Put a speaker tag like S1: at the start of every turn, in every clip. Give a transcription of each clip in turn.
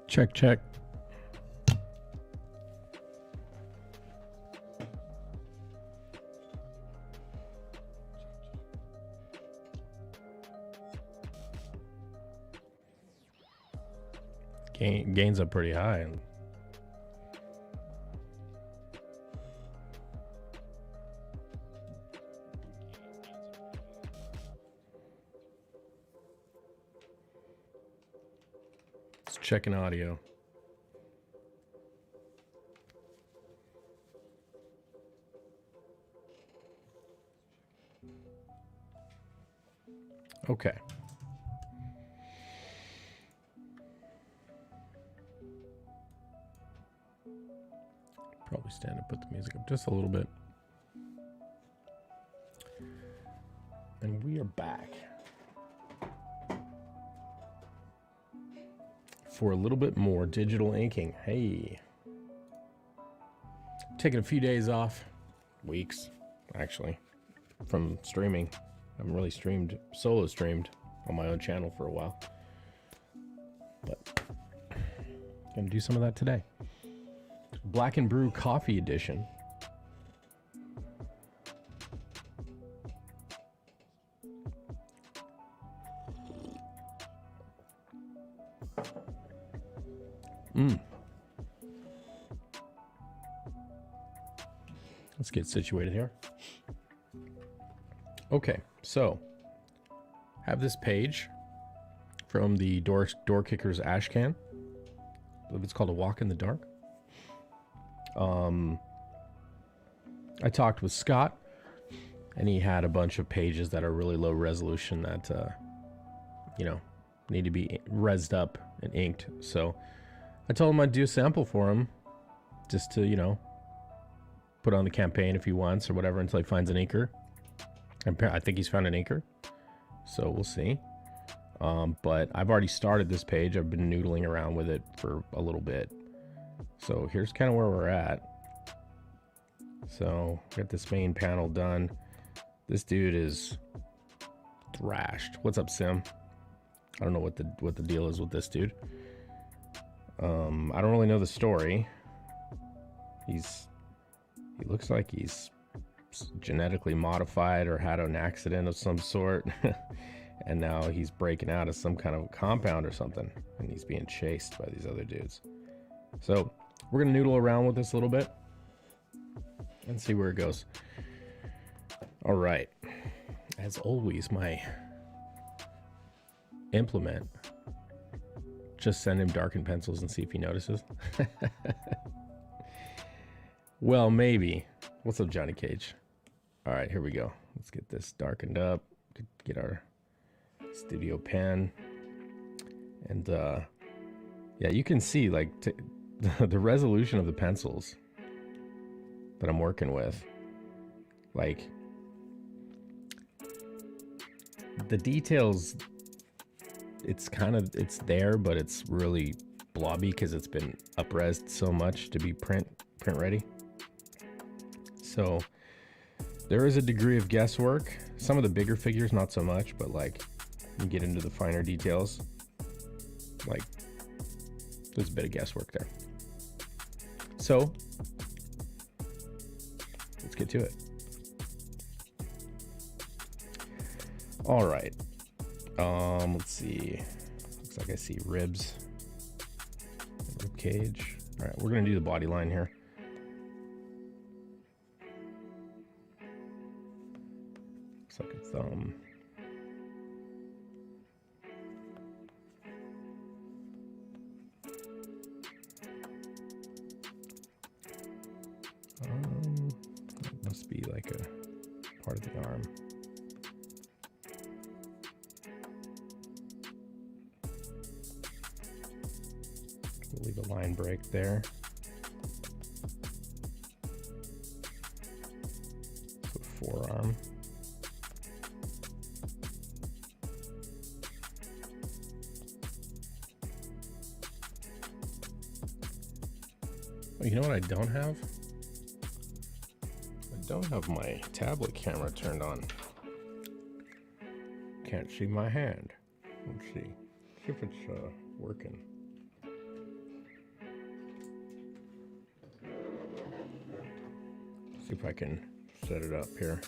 S1: Check, check. Gains up pretty high. Let's check an audio. Okay. Probably stand up, put the music up just a little bit. And we are back for a little bit more digital inking. Hey. Taking a few days off. Weeks, actually, from streaming. I haven't really solo streamed on my own channel for a while. But gonna do some of that today. Black and Brew Coffee Edition. Let's get situated here. Okay, so have this page from the Doorkickers Ashcan. I believe it's called A Walk in the Dark. I talked with Scott, and he had a bunch of pages that are really low resolution that, you know, need to be rezzed up and inked. So I told him I'd do a sample for him just to, you know, put on the campaign if he wants or whatever until he finds an inker. I think he's found an inker, so we'll see. But I've already started this page. I've been noodling around with it for a little bit. So here's kind of where we're at. So got this main panel done. This dude is thrashed. What's up, Sim? I don't know what the deal is with this dude. I don't really know the story. He looks like he's genetically modified or had an accident of some sort. And now he's breaking out of some kind of compound or something, and he's being chased by these other dudes. So we're gonna noodle around with this a little bit and see where it goes. All right, as always, my implement, just send him darkened pencils and see if he notices. Well, maybe. What's up, Johnny Cage? All right, here we go. Let's get this darkened up, get our studio pen, and yeah, you can see like the resolution of the pencils that I'm working with. Like the details, it's there, but it's really blobby because it's been up-resed so much to be print ready. So there is a degree of guesswork. Some of the bigger figures, not so much, but like you get into the finer details, like there's a bit of guesswork there. So let's get to it. All right. Let's see. Looks like I see ribs, rib cage. All right, we're gonna do the body line here. Looks like a thumb. It must be like a part of the arm. We'll leave a line break there. So forearm. Oh, you know what I don't have? I don't have my tablet camera turned on. Can't see my hand. Let's see. See if it's working. See if I can set it up here.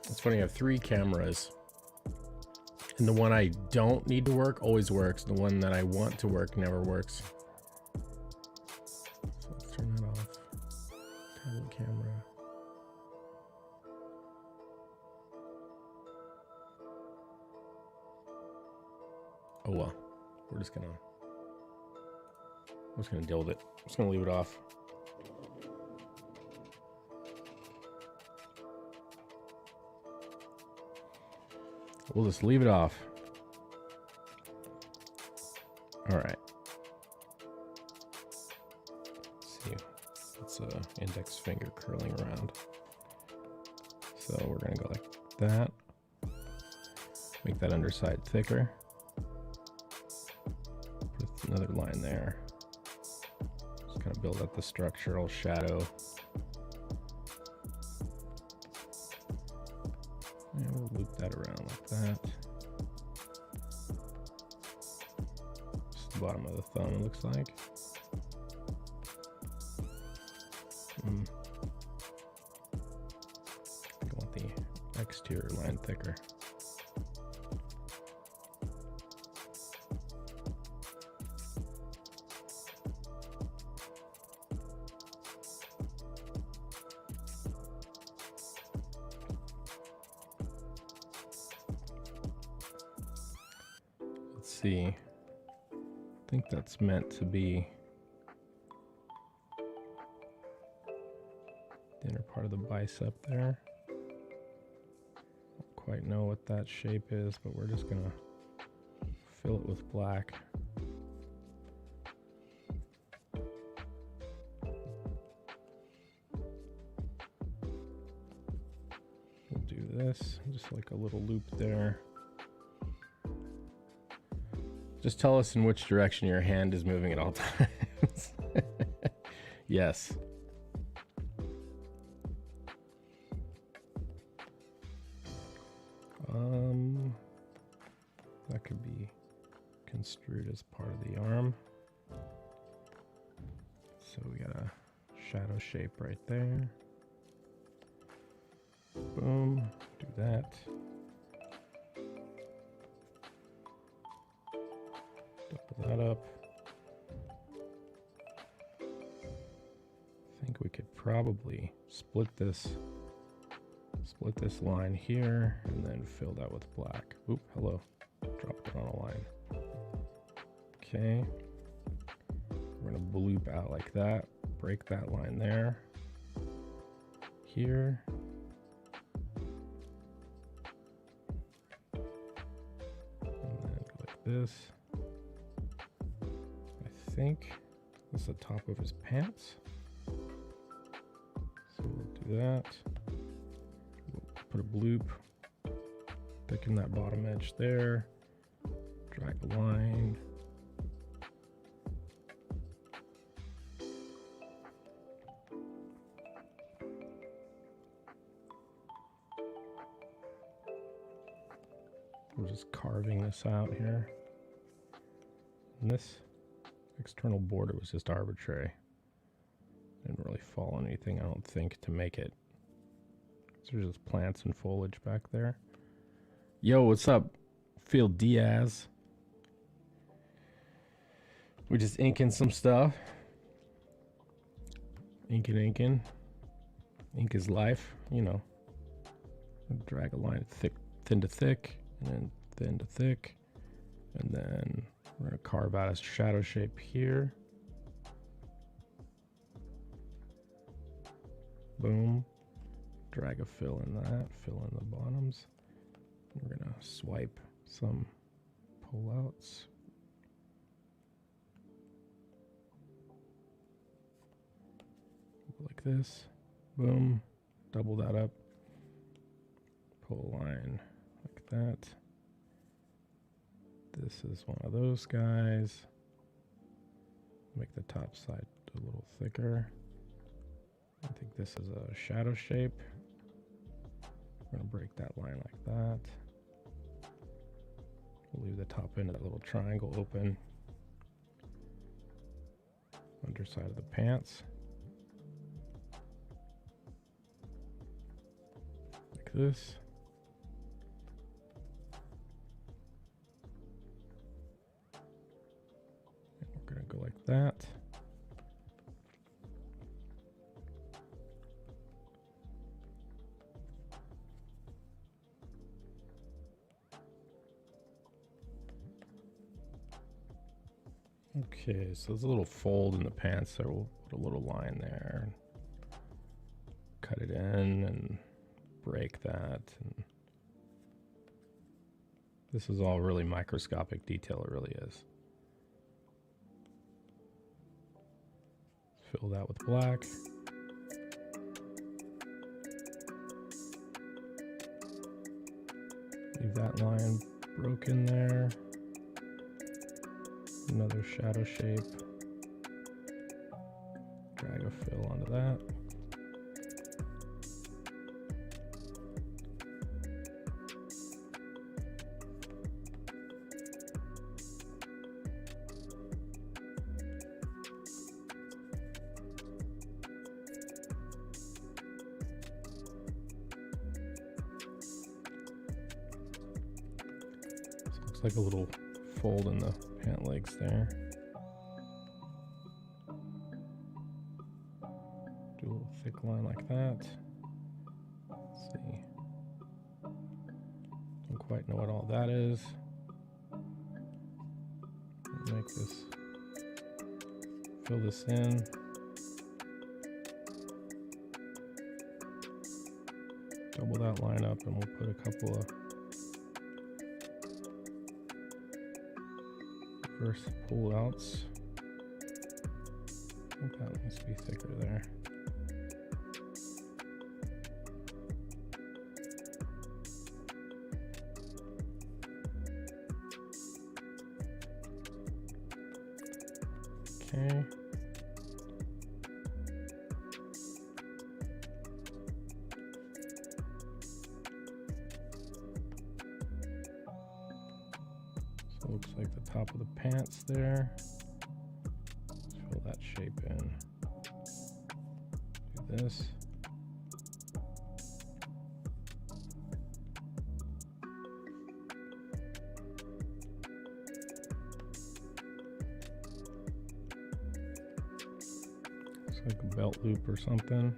S1: It's funny, I have 3 cameras, and the one I don't need to work always works. The one that I want to work never works. So let's turn that off. Tablet camera. Oh well, I'm just gonna deal with it. I'm just gonna leave it off. We'll just leave it off. All right. Let's see. It's index finger curling around. So we're gonna go like that. Make that underside thicker. Put another line there. Just kind of build up the structural shadow. And we'll loop that around like that. Just the bottom of the thumb, it looks like. I want the exterior line thicker. See, I think that's meant to be the inner part of the bicep there. Don't quite know what that shape is, but we're just gonna fill it with black. We'll do this, just like a little loop there. Just tell us in which direction your hand is moving at all times. Yes. That could be construed as part of the arm. So we got a shadow shape right there. Boom. Do that. Double that up. I think we could probably split this line here and then fill that with black. Oop, hello. Dropped it on a line. Okay. We're gonna bloop out like that. Break that line there. Here. And then go like this. I think this is the top of his pants. So we'll do that. We'll put a bloop. Thicken that bottom edge there. Drag a line. We're just carving this out here. And this external border was just arbitrary. Didn't really fall on anything, I don't think, to make it. So there's just plants and foliage back there. Yo, what's up? Phil Diaz. We're just inking some stuff. Inking. Ink is life, you know. Drag a line thin to thick, and then thin to thick. And then we're going to carve out a shadow shape here. Boom. Drag a fill in that, fill in the bottoms. We're going to swipe some pullouts. Like this. Boom. Double that up. Pull a line like that. This is one of those guys. Make the top side a little thicker. I think this is a shadow shape. We're going to break that line like that. We'll leave the top end of that little triangle open. Underside of the pants. Like this. And we're going to go like that. Okay, so there's a little fold in the pants, so we'll put a little line there. Cut it in and break that. And this is all really microscopic detail, it really is. Fill that with black. Leave that line broken there. Another shadow shape. Drag a fill onto that. So looks like a little fold in the pant legs there. Do a little thick line like that. Let's see. Don't quite know what all that is. Make this, fill this in. Double that line up and we'll put a couple of reverse pull outs. I think that needs to be thicker there. Okay. So it looks like the top of the pants there. Let's fill that shape in. Do this. Looks like a belt loop or something.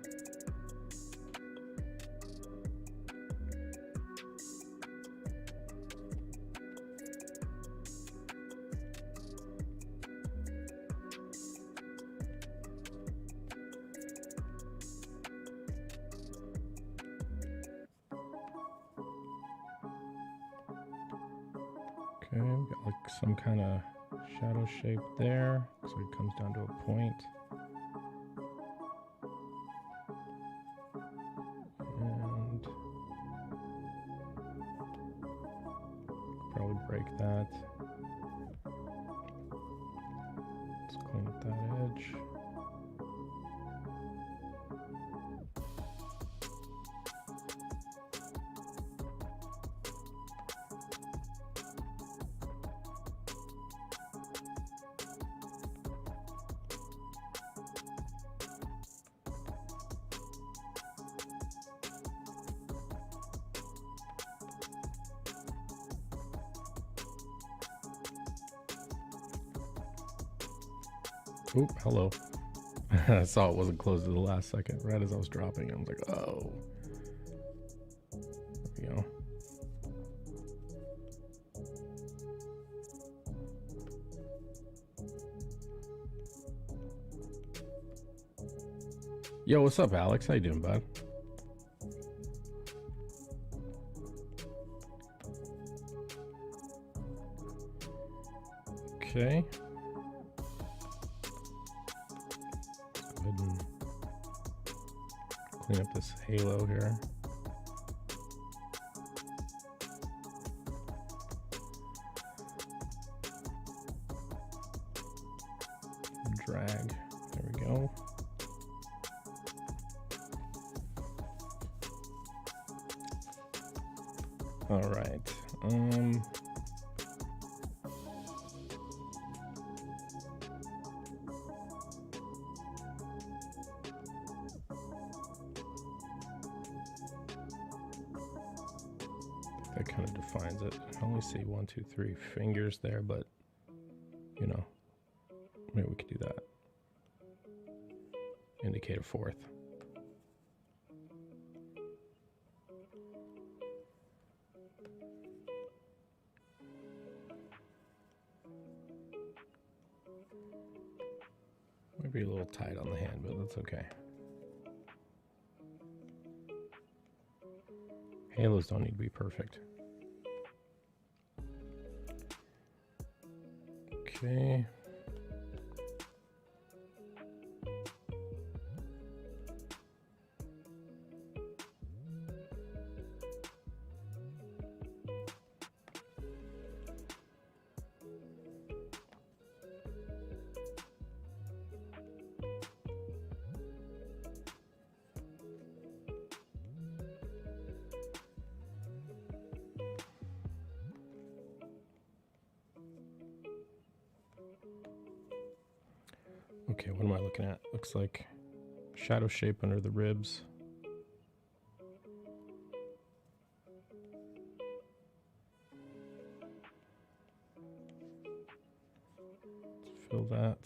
S1: Okay, we've got like some kind of shadow shape there, so it comes down to a point. And probably break that. Let's clean up that edge. Oop, hello. I saw it wasn't closed at the last second, right as I was dropping it. I was like, oh. There we go. Yo, what's up, Alex? How you doing, bud? Okay. Let's go ahead and clean up this halo here. Drag. There we go. All right. That kind of defines it. I only see 1, 2, 3 fingers there, but you know, maybe we could do that. Indicate a fourth. Might be a little tight on the hand, but that's okay. Halos don't need to be perfect. Okay. Okay, what am I looking at? Looks like shadow shape under the ribs. Let's fill that.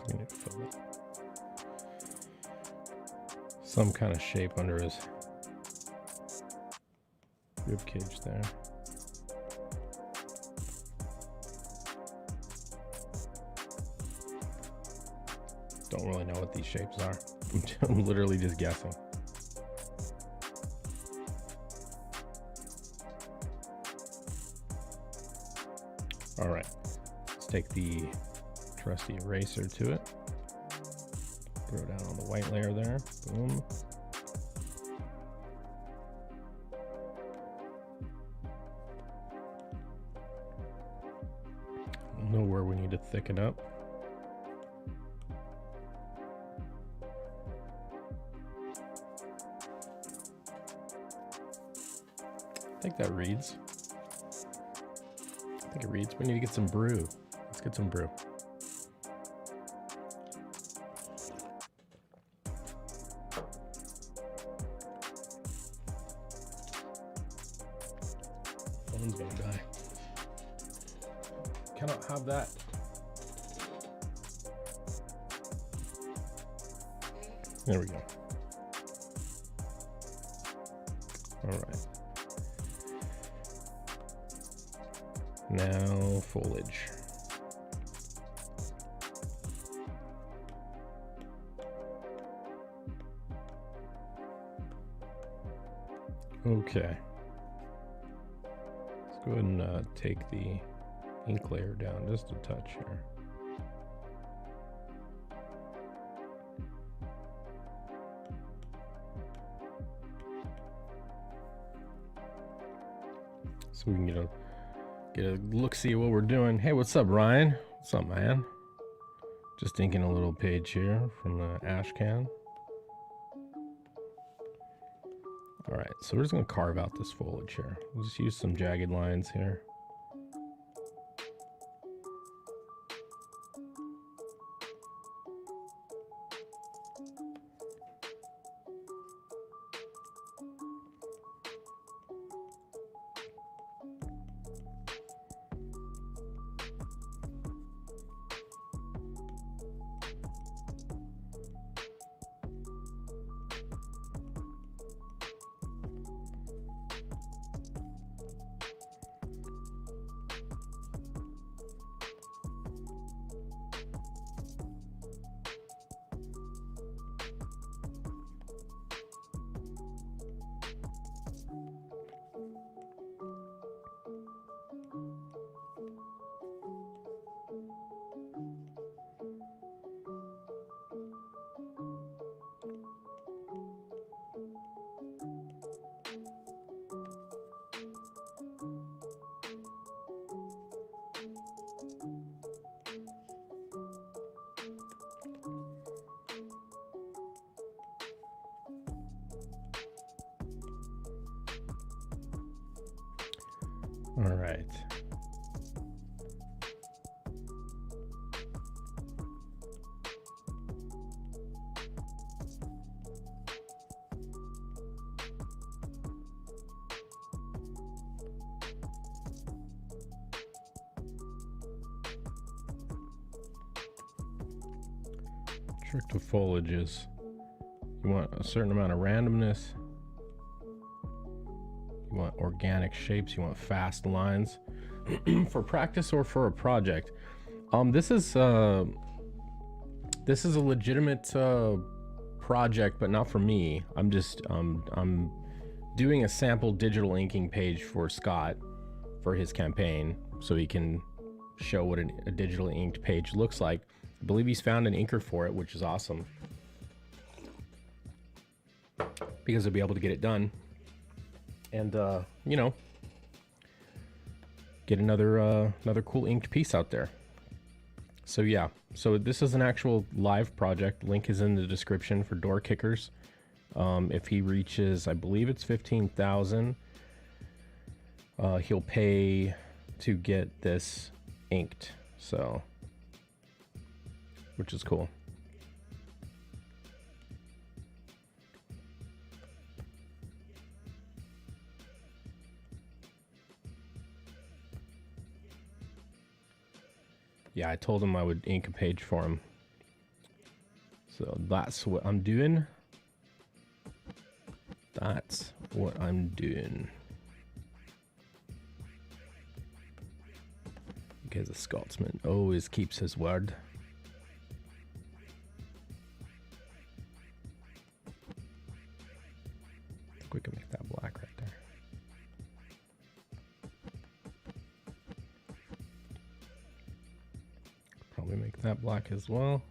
S1: You need to fill that. Some kind of shape under his rib cage there. Don't really know what these shapes are. I'm literally just guessing. All right, let's take the trusty eraser to it. Throw down on the white layer there. Boom. We'll know where we need to thicken up. I think that reads. I think it reads. We need to get some brew. Let's get some brew. Phone's gonna die. Cannot have that. There we go. All right. Now foliage. Okay. Let's go ahead and take the ink layer down just a touch here. so we can get a look-see at what we're doing. Hey, what's up, Ryan? What's up, man? Just inking a little page here from the Ashcan. All right, so we're just gonna carve out this foliage here. We'll just use some jagged lines here. All right. Trick to foliage is you want a certain amount of randomness. You want organic shapes, you want fast lines for practice or for a project. This is a legitimate project, but not for me. I'm just I'm doing a sample digital inking page for Scott for his campaign, so he can show what a digitally inked page looks like. I believe he's found an inker for it, which is awesome, because he'll be able to get it done. And you know, get another cool inked piece out there. So yeah, so this is an actual live project. Link is in the description for Doorkickers. If he reaches, I believe it's 15,000, he'll pay to get this inked. So, which is cool. Yeah, I told him I would ink a page for him. So that's what I'm doing. That's what I'm doing. Because a Scotsman always keeps his word. I think we can make that black right there. Probably make that black as well.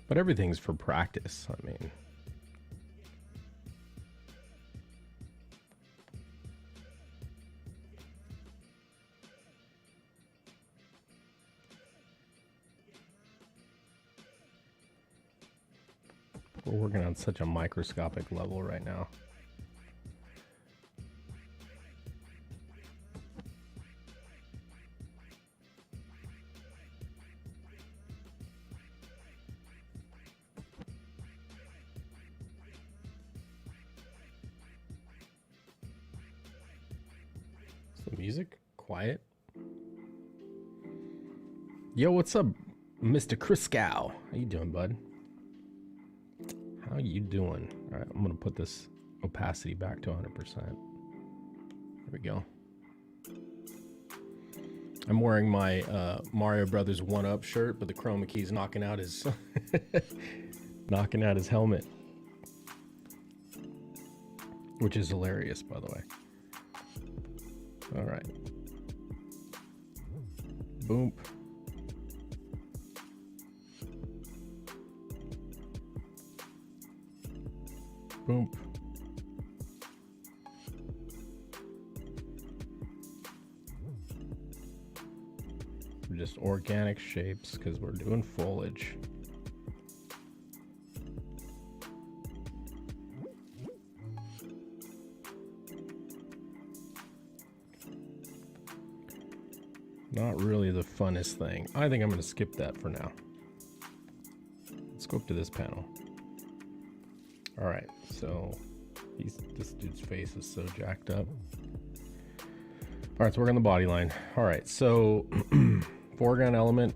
S1: But everything's for practice. I mean, we're working on such a microscopic level right now. The music quiet. Yo, what's up, Mr. Criscow? How you doing, bud? How you doing? All right, I'm gonna put this opacity back to 100%. There we go. I'm wearing my Mario Brothers 1-Up shirt, but the chroma key's knocking out his knocking out his helmet, which is hilarious, by the way. All right. Boom. Boom. Just organic shapes because we're doing foliage. Not really the funnest thing. I think I'm going to skip that for now. Let's go up to this panel. All right, so this dude's face is so jacked up. All right, so we're on the body line. All right, so foreground element,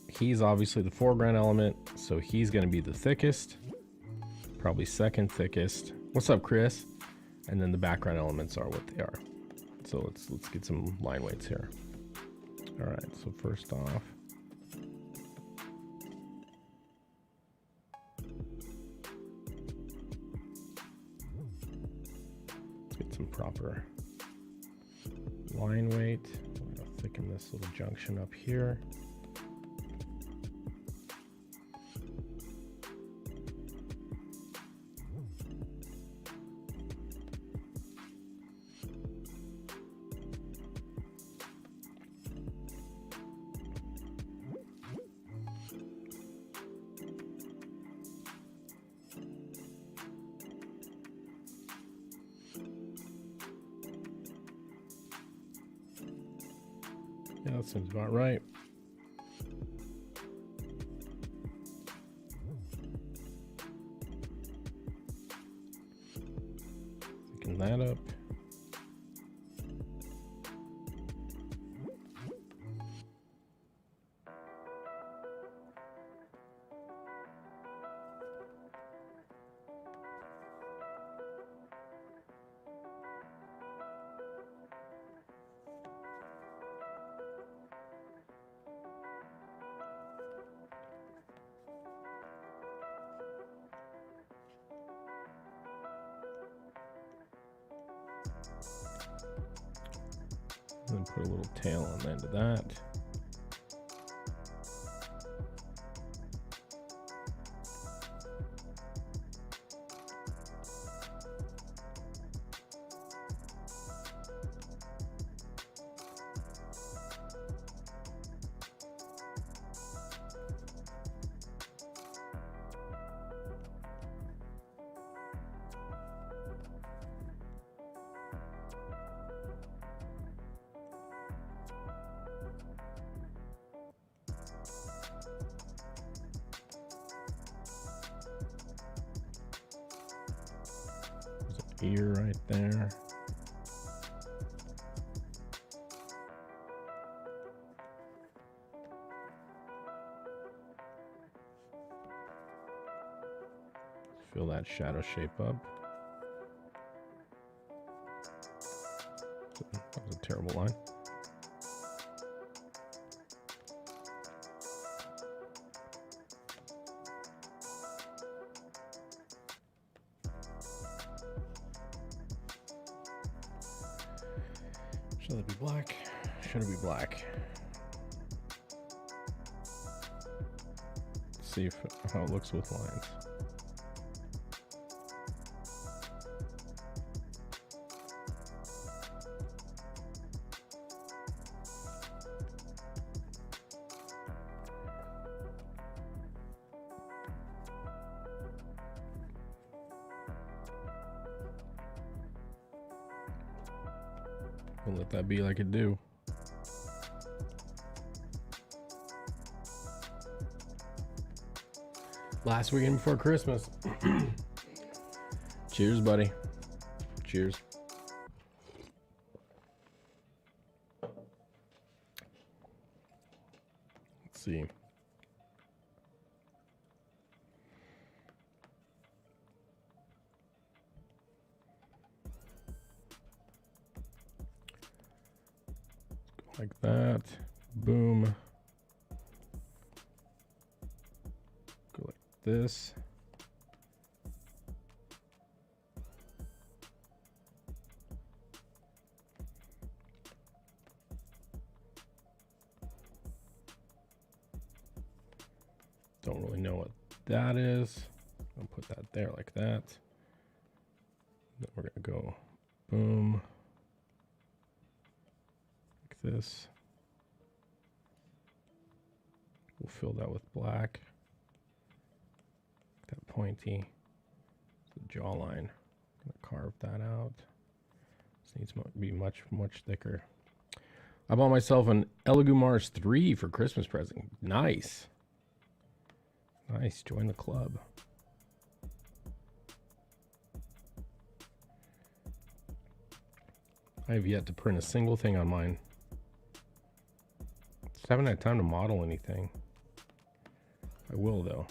S1: he's obviously the foreground element, so he's going to be the thickest, probably second thickest. What's up, Chris? And then the background elements are what they are. So let's get some line weights here. All right, so first off, let's get some proper line weight. I'm gonna thicken this little junction up here. Yeah, that seems about right. Thicken that up. And then put a little tail on the end of that. Ear right there. Fill that shadow shape up. That was a terrible line. Should it be black? Should it be black? Let's see how it looks with lines. We'll let that be like it do. Last weekend before Christmas. Cheers, buddy. Cheers. Let's see. Like that. boom. Go like this. Don't really know what that is. I'll put that there like that. Then we're gonna go boom, like this. We'll fill that with black. That pointy, the jawline. Gonna carve that out. This needs to be much thicker. I bought myself an Elegoo Mars 3 for Christmas present. Nice. Nice, join the club. I have yet to print a single thing on mine. Just haven't had time to model anything. I will though.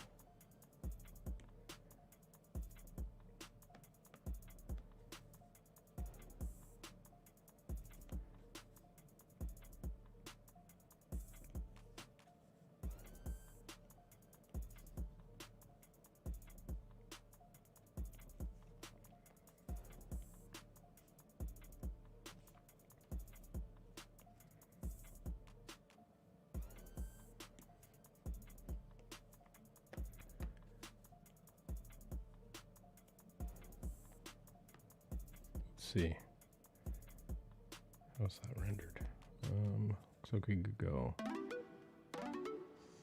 S1: See, how's that rendered? Looks like we could go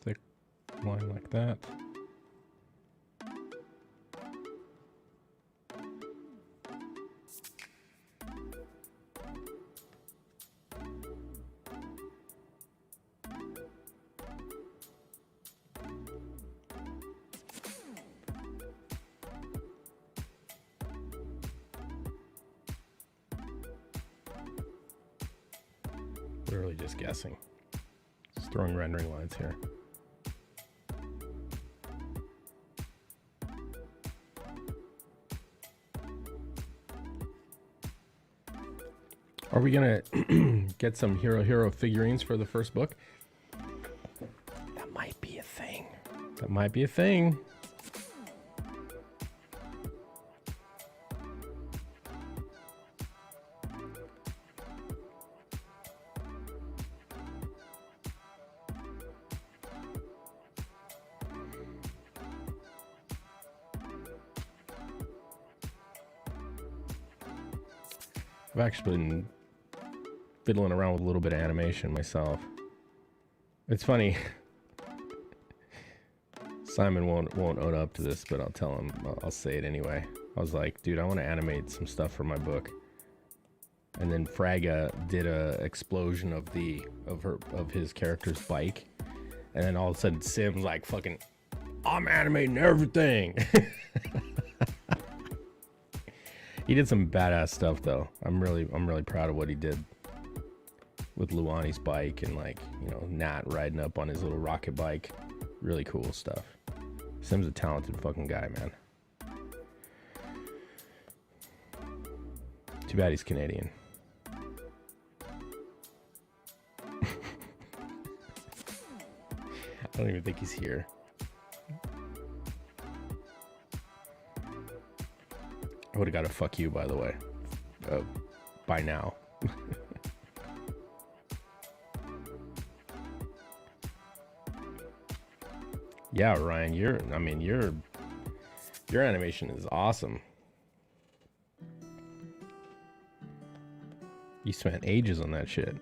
S1: thick line like that. Literally just guessing. Just throwing rendering lines here. Are we gonna get some hero figurines for the first book? That might be a thing. That might be a thing. I've actually been fiddling around with a little bit of animation myself. It's funny. Simon won't own up to this, but I'll tell him. I'll say it anyway. I was like, dude, I want to animate some stuff for my book. And then Fraga did a explosion of his character's bike, and then all of a sudden Sim's like, fucking, I'm animating everything. He did some badass stuff though. I'm really proud of what he did with Luani's bike and, like, you know, Nat riding up on his little rocket bike. Really cool stuff. Sim's a talented fucking guy, man. Too bad he's Canadian. I don't even think he's here. I would have got a fuck you, by the way, by now. Yeah, Ryan, your animation is awesome. You spent ages on that shit.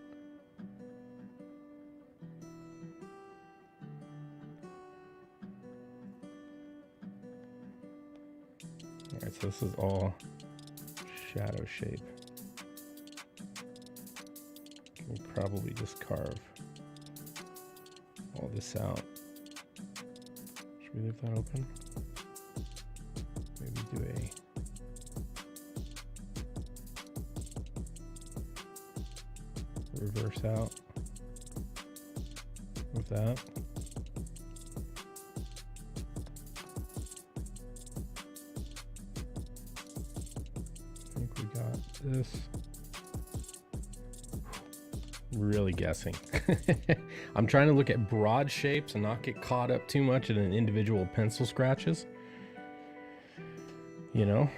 S1: Alright, so this is all shadow shape. We'll probably just carve all this out. Should we leave that open? Maybe do a reverse out with that. I think we got this. Really guessing. I'm trying to look at broad shapes and not get caught up too much in an individual pencil scratches. You know?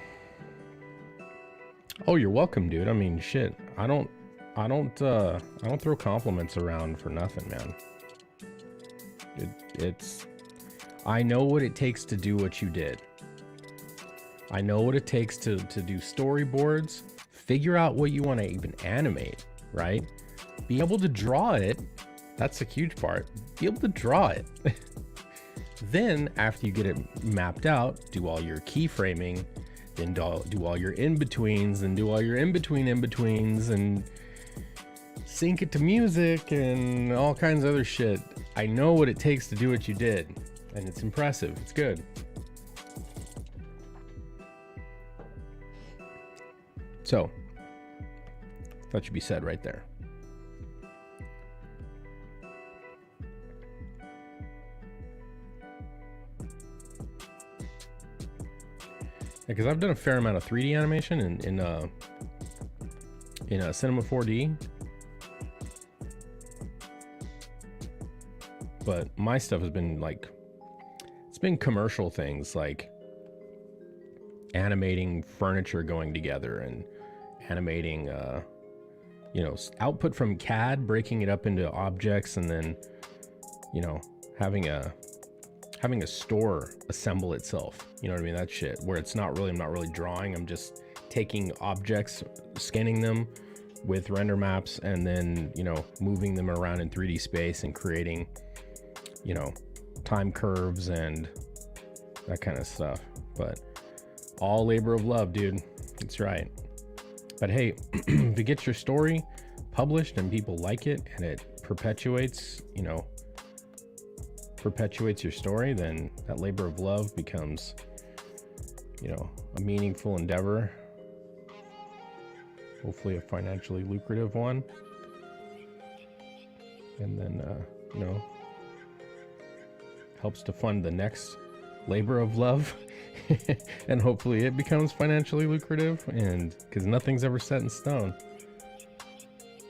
S1: Oh, you're welcome, dude. I mean, shit. I don't throw compliments around for nothing, man. It's I know what it takes to do what you did. I know what it takes to do storyboards, figure out what you want to even animate, right? Be able to draw it, that's a huge part. Be able to draw it. Then, after you get it mapped out, do all your keyframing, then do all your in-betweens, and do all your in-betweens, and sync it to music, and all kinds of other shit. I know what it takes to do what you did, and it's impressive. It's good. So, that should be said right there. Because I've done a fair amount of 3D animation in Cinema 4D, but my stuff has been like, it's been commercial things like animating furniture going together and animating, you know, output from CAD, breaking it up into objects, and then, you know, having a store assemble itself. You know what I mean? That shit where it's not really, I'm not really drawing. I'm just taking objects, scanning them with render maps, and then, you know, moving them around in 3D space and creating, you know, time curves and that kind of stuff. But all labor of love, dude. That's right. But hey, if you get your story published and people like it and it perpetuates, you know, perpetuates your story, then that labor of love becomes, you know, a meaningful endeavor, hopefully a financially lucrative one, and then you know, helps to fund the next labor of love. And hopefully it becomes financially lucrative, and because nothing's ever set in stone.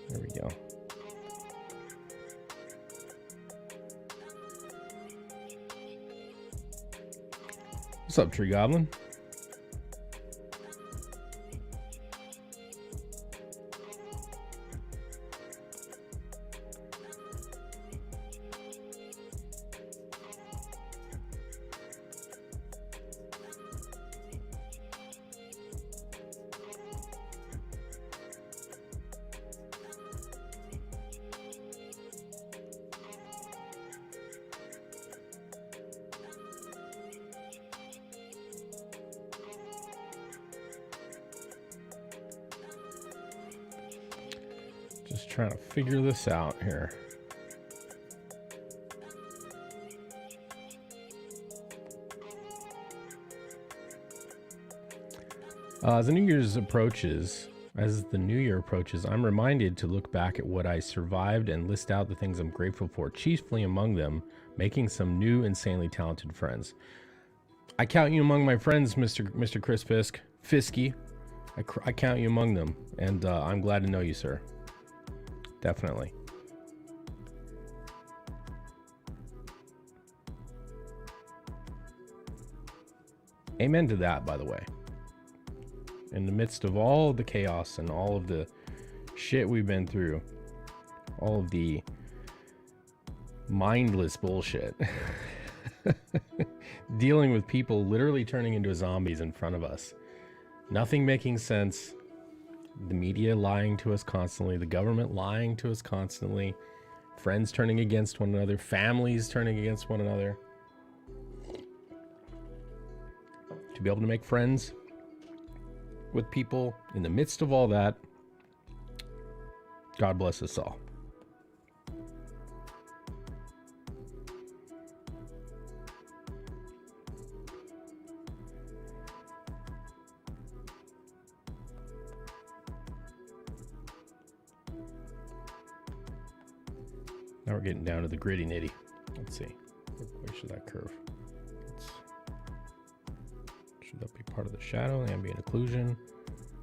S1: There we go. What's up, Tree Goblin? Just trying to figure this out here. As the New Year approaches, I'm reminded to look back at what I survived and list out the things I'm grateful for, chiefly among them, making some new, insanely talented friends. I count you among my friends, Mr. Chris Fisky. I count you among them, and I'm glad to know you, sir. Definitely. Amen to that, by the way. In the midst of all of the chaos and all of the shit we've been through, all of the mindless bullshit, dealing with people literally turning into zombies in front of us, nothing making sense, the media lying to us constantly, the government lying to us constantly, friends turning against one another, families turning against one another. To be able to make friends with people in the midst of all that, God bless us all. Now we're getting down to the gritty nitty. Let's see. Where should that curve? Should that be part of the shadow? Ambient occlusion.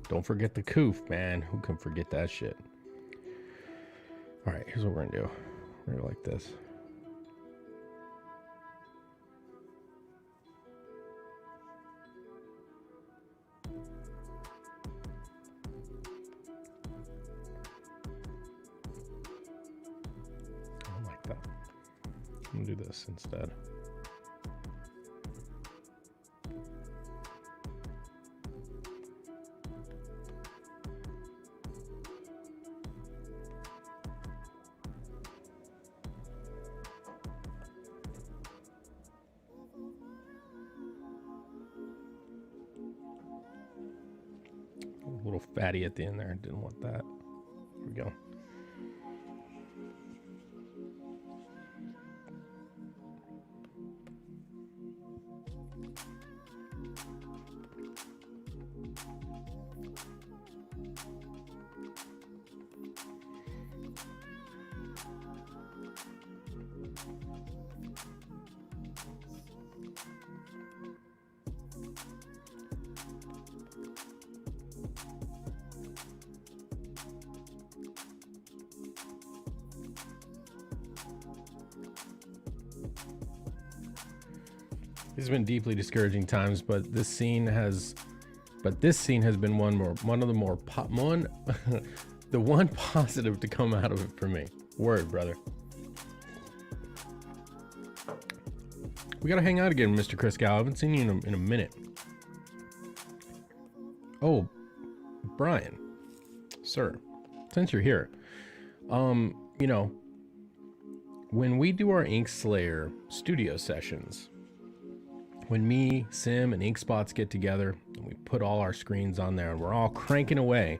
S1: Don't forget the coof, man. Who can forget that shit? All right, here's what we're gonna do. We're gonna go like this. I don't like that. I'm gonna do this instead. A little fatty at the end there. Didn't want that. Here we go. These have been deeply discouraging times, but this scene has been one of the more the one positive to come out of it for me. Word, brother. We gotta hang out again, Mr. Chris Gal. I haven't seen you in a minute. Oh, Brian, sir, since you're here, you know, when we do our Ink Slayer studio sessions, when me, Sim, and Inkspots get together and we put all our screens on there and we're all cranking away,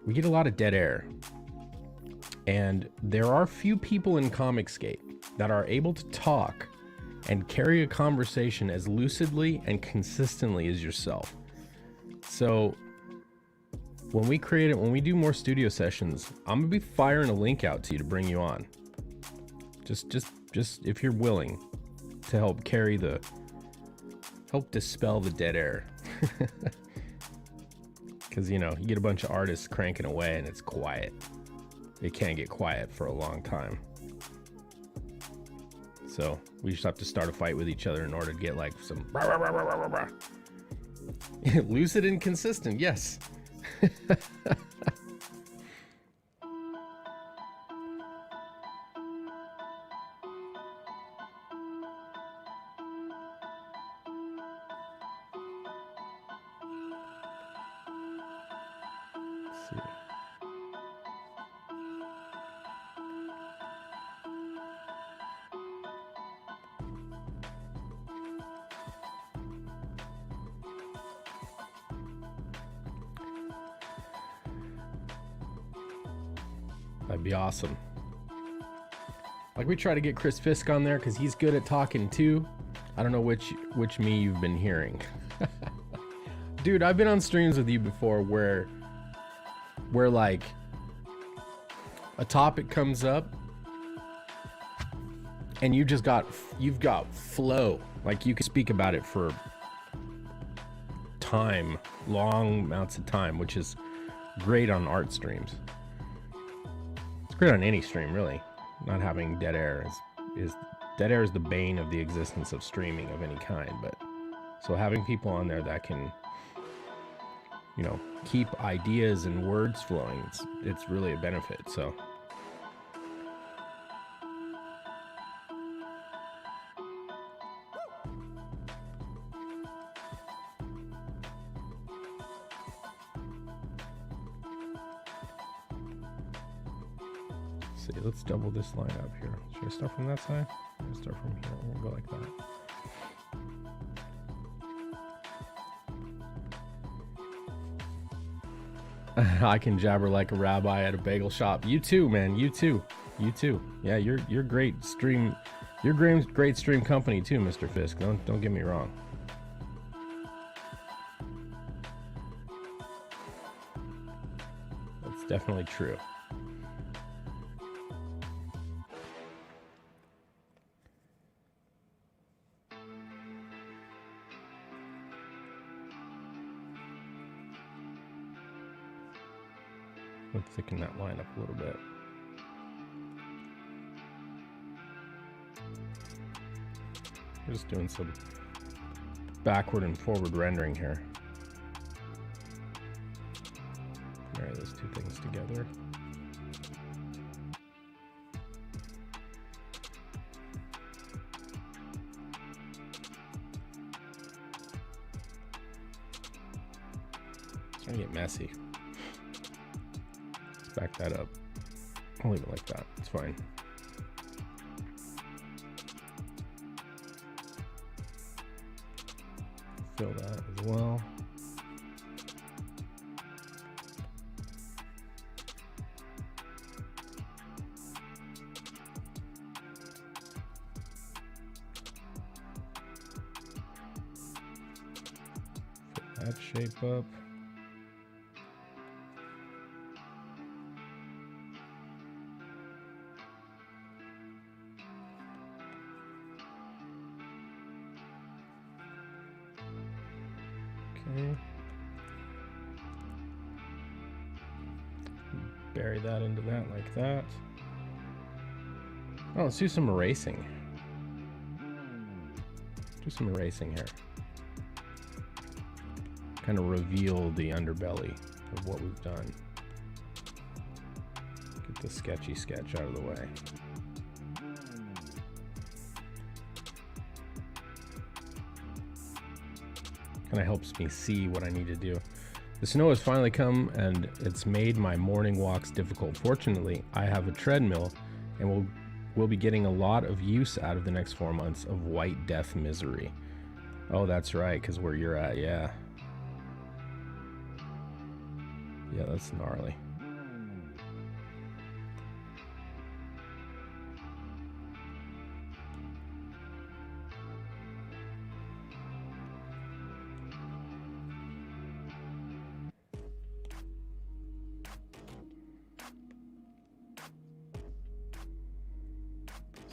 S1: we get a lot of dead air. And there are few people in Comicsgate that are able to talk and carry a conversation as lucidly and consistently as yourself. So when we do more studio sessions, I'm gonna be firing a link out to you to bring you on. Just if you're willing to help dispel the dead air. Because, you know, you get a bunch of artists cranking away and it's quiet. It can't get quiet for a long time. So we just have to start a fight with each other in order to get like some lucid and consistent. Yes. That'd be awesome. Like, we try to get Chris Fisk on there because he's good at talking too. I don't know which me you've been hearing. Dude, I've been on streams with you before where like a topic comes up and you've got flow. Like, you can speak about it for long amounts of time, which is great on art streams. Great on any stream, really. Not having dead air is the bane of the existence of streaming of any kind. But so having people on there that can, you know, keep ideas and words flowing, it's really a benefit. So let's double this line up here. Should I start from that side? I'm gonna start from here. We'll go like that. I can jabber like a rabbi at a bagel shop. You too, man. You too. Yeah, you're great stream. You're great stream company too, Mr. Fisk. Don't get me wrong. That's definitely true. Let's thicken that line up a little bit. We're just doing some backward and forward rendering here. Marry those two things together. It's gonna get messy. Let's back that up. I'll leave it like that. It's fine. Fill that as well. Fill that shape up. Okay. Bury that into that like that. Oh, let's do some erasing. Do some erasing here. Kind of reveal the underbelly of what we've done. Get the sketchy sketch out of the way. Kind of helps me see what I need to do. The snow has finally come and it's made my morning walks difficult. Fortunately, I have a treadmill and we'll be getting a lot of use out of the next 4 months of white death misery. Oh, that's right, because where you're at, yeah. Yeah, that's gnarly.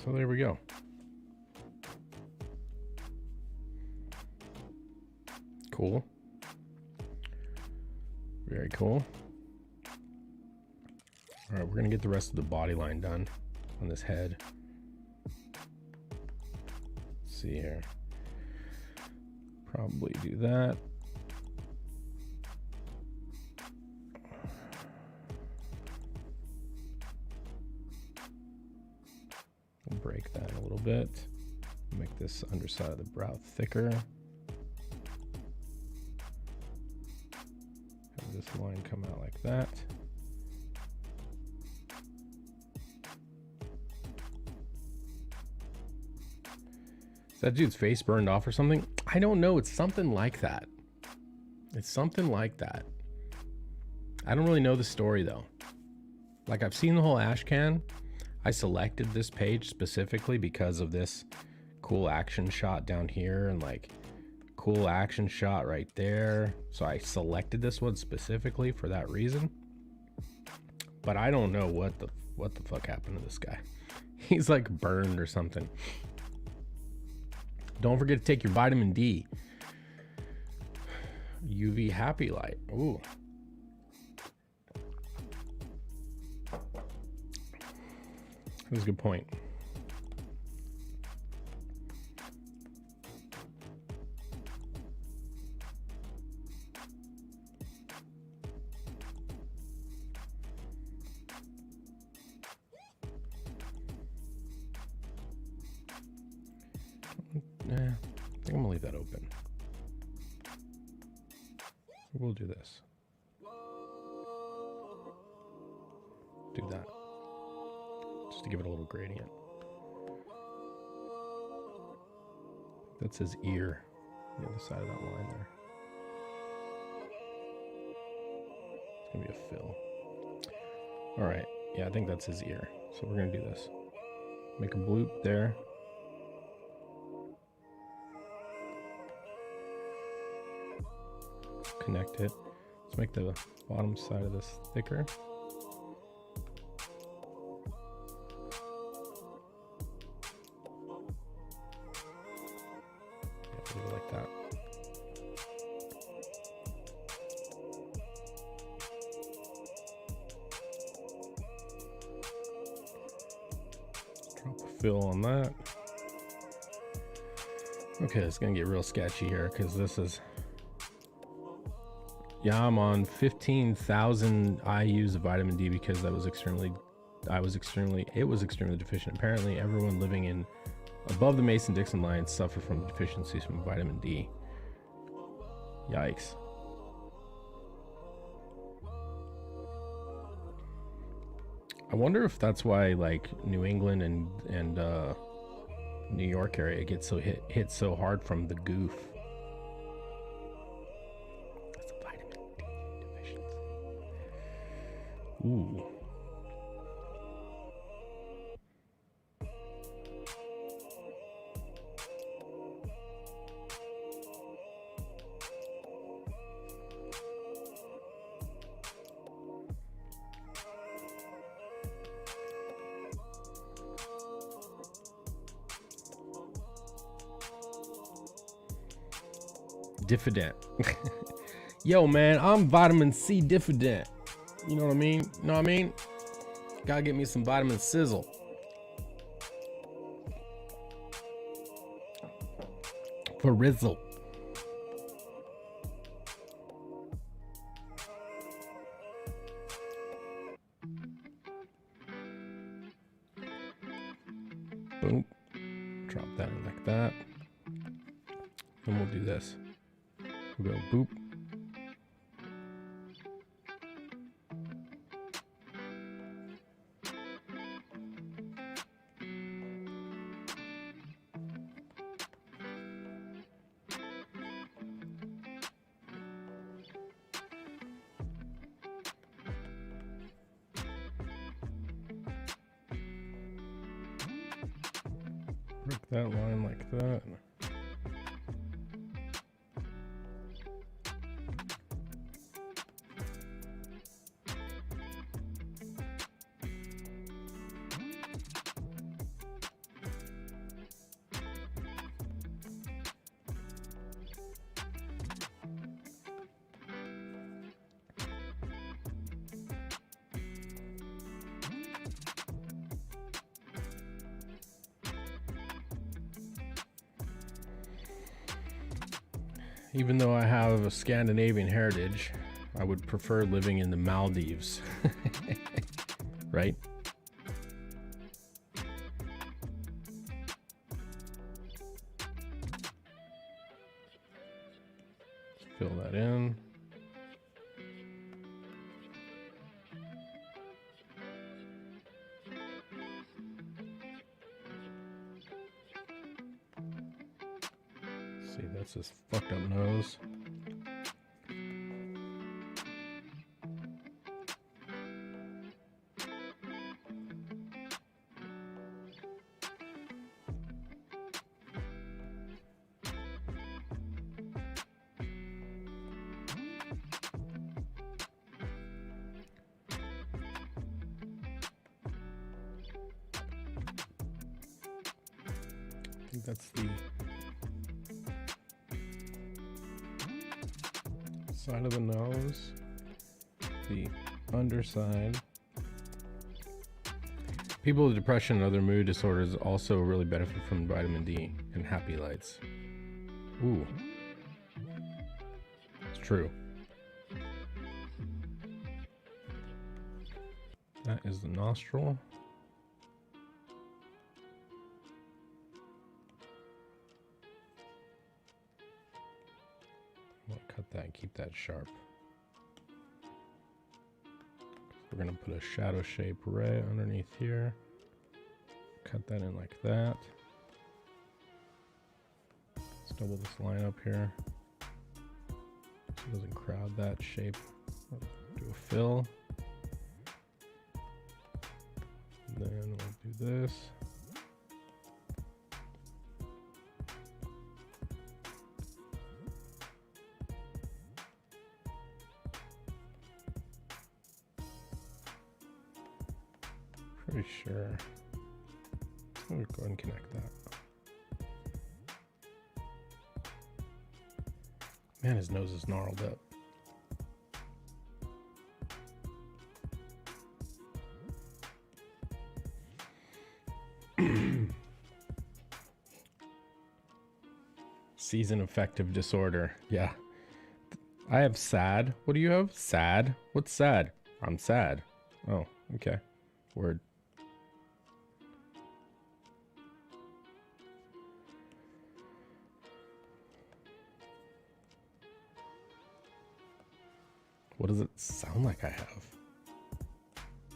S1: So there we go. Cool. Very cool. All right, we're gonna get the rest of the body line done on this head. Let's see here. Probably do that. We'll break that a little bit. Make this underside of the brow thicker. Have this line come out like that. Is that dude's face burned off or something? I don't know. It's something like that. It's something like that. I don't really know the story though. Like, I've seen the whole Ashcan. I selected this page specifically because of this cool action shot down here and like cool action shot right there. So I selected this one specifically for that reason. But I don't know what the fuck happened to this guy. He's like burned or something. Don't forget to take your vitamin D. UV happy light. Ooh. That's a good point. Nah, I think I'm gonna leave that open. We'll do this. Do that. Just to give it a little gradient. That's his ear, the other side of that line there. It's gonna be a fill. All right, yeah, I think that's his ear. So we're gonna do this. Make a bloop there. Connect it. Let's make the bottom side of this thicker. Like that. Drop a fill on that. Okay, it's gonna get real sketchy here because this is. Yeah, I'm on 15,000 IUs of vitamin D because it was extremely deficient. Apparently, everyone living in above the Mason-Dixon line suffer from deficiencies from vitamin D. Yikes. I wonder if that's why, like, New England and New York area gets so hit so hard from the goof. It's a vitamin D deficiency. Ooh. Diffident. Yo, man, I'm vitamin C diffident. You know what I mean? You know what I mean? Gotta get me some vitamin sizzle. For Rizzle. Boom. Drop that in like that. Then we'll do this. We'll go boop. Break that line like that. Even though I have a Scandinavian heritage, I would prefer living in the Maldives. Right? Fill that in. See, that's his fucked up nose. I think that's the side of the nose, the underside. People with depression and other mood disorders also really benefit from vitamin D and happy lights. Ooh. It's true. That is the nostril. Cut that and keep that sharp. We're gonna put a shadow shape right underneath here. Cut that in like that. Let's double this line up here so it doesn't crowd that shape. Do a fill. And then we'll do this. Pretty sure. Let me go ahead and connect that. Man, his nose is gnarled up. Season affective disorder. Yeah. I have sad. What do you have? Sad? What's sad? I'm sad. Oh, okay. Word. What does it sound like I have?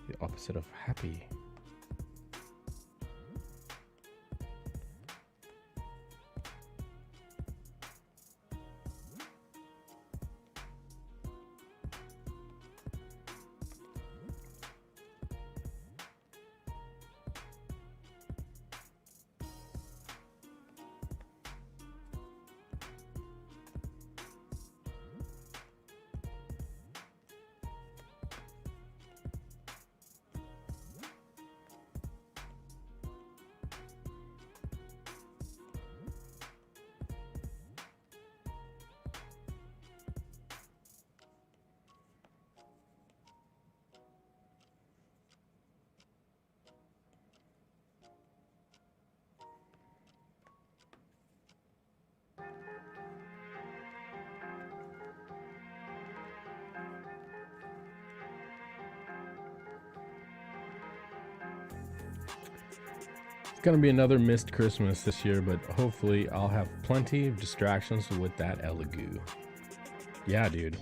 S1: The opposite of happy. It's gonna be another missed Christmas this year, but hopefully I'll have plenty of distractions with that Elegoo. Yeah, dude.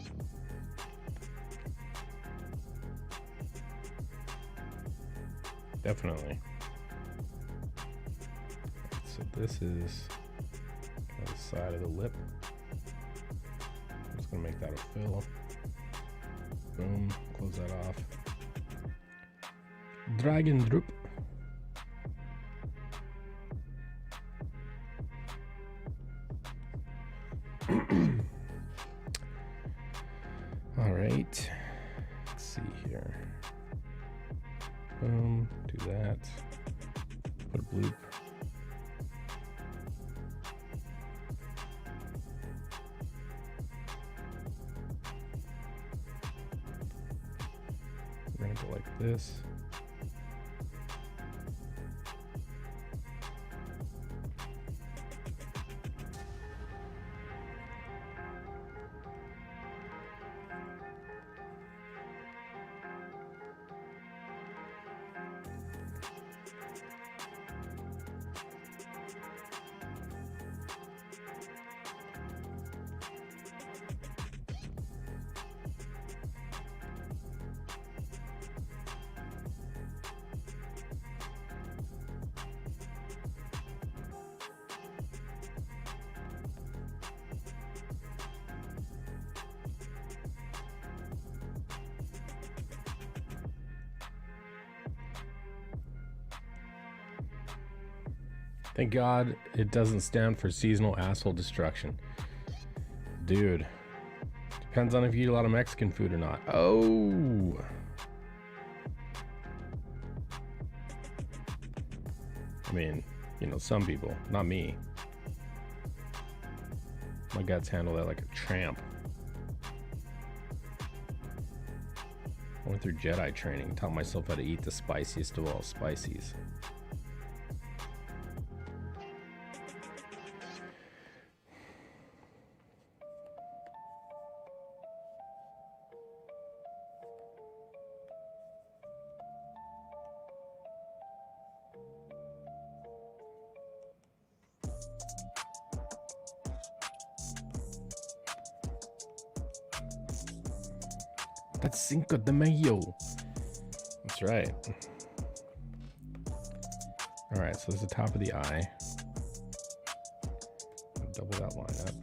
S1: Definitely. So this is the side of the lip. I'm just gonna make that a fill. Boom, close that off. Dragon droop. All right, let's see here. Boom, do that. Put a bloop. We're gonna go like this. Thank God it doesn't stand for seasonal asshole destruction. Dude. Depends on if you eat a lot of Mexican food or not. Oh. I mean, you know, some people, not me. My guts handle that like a tramp. I went through Jedi training, taught myself how to eat the spiciest of all spices. That's Cinco de Mayo. That's right. All right, so this is the top of the eye. Double that line up.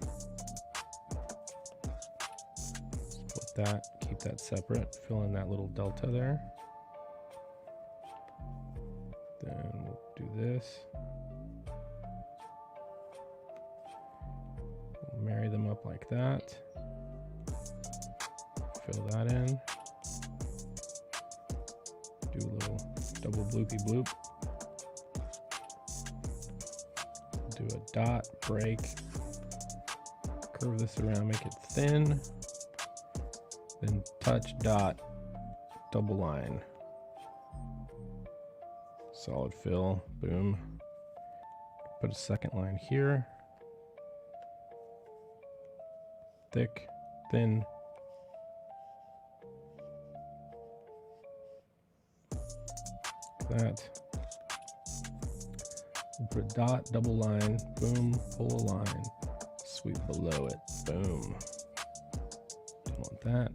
S1: Split that, keep that separate. Fill in that little delta there. Then we'll do this. We'll marry them up like that. Fill that in. Do a little double bloopy bloop. Do a dot, break. Curve this around, make it thin. Then touch, dot, double line. Solid fill, boom. Put a second line here. thick, thin. That. We'll put a dot, double line, boom, pull a line, sweep below it, boom. Don't want that.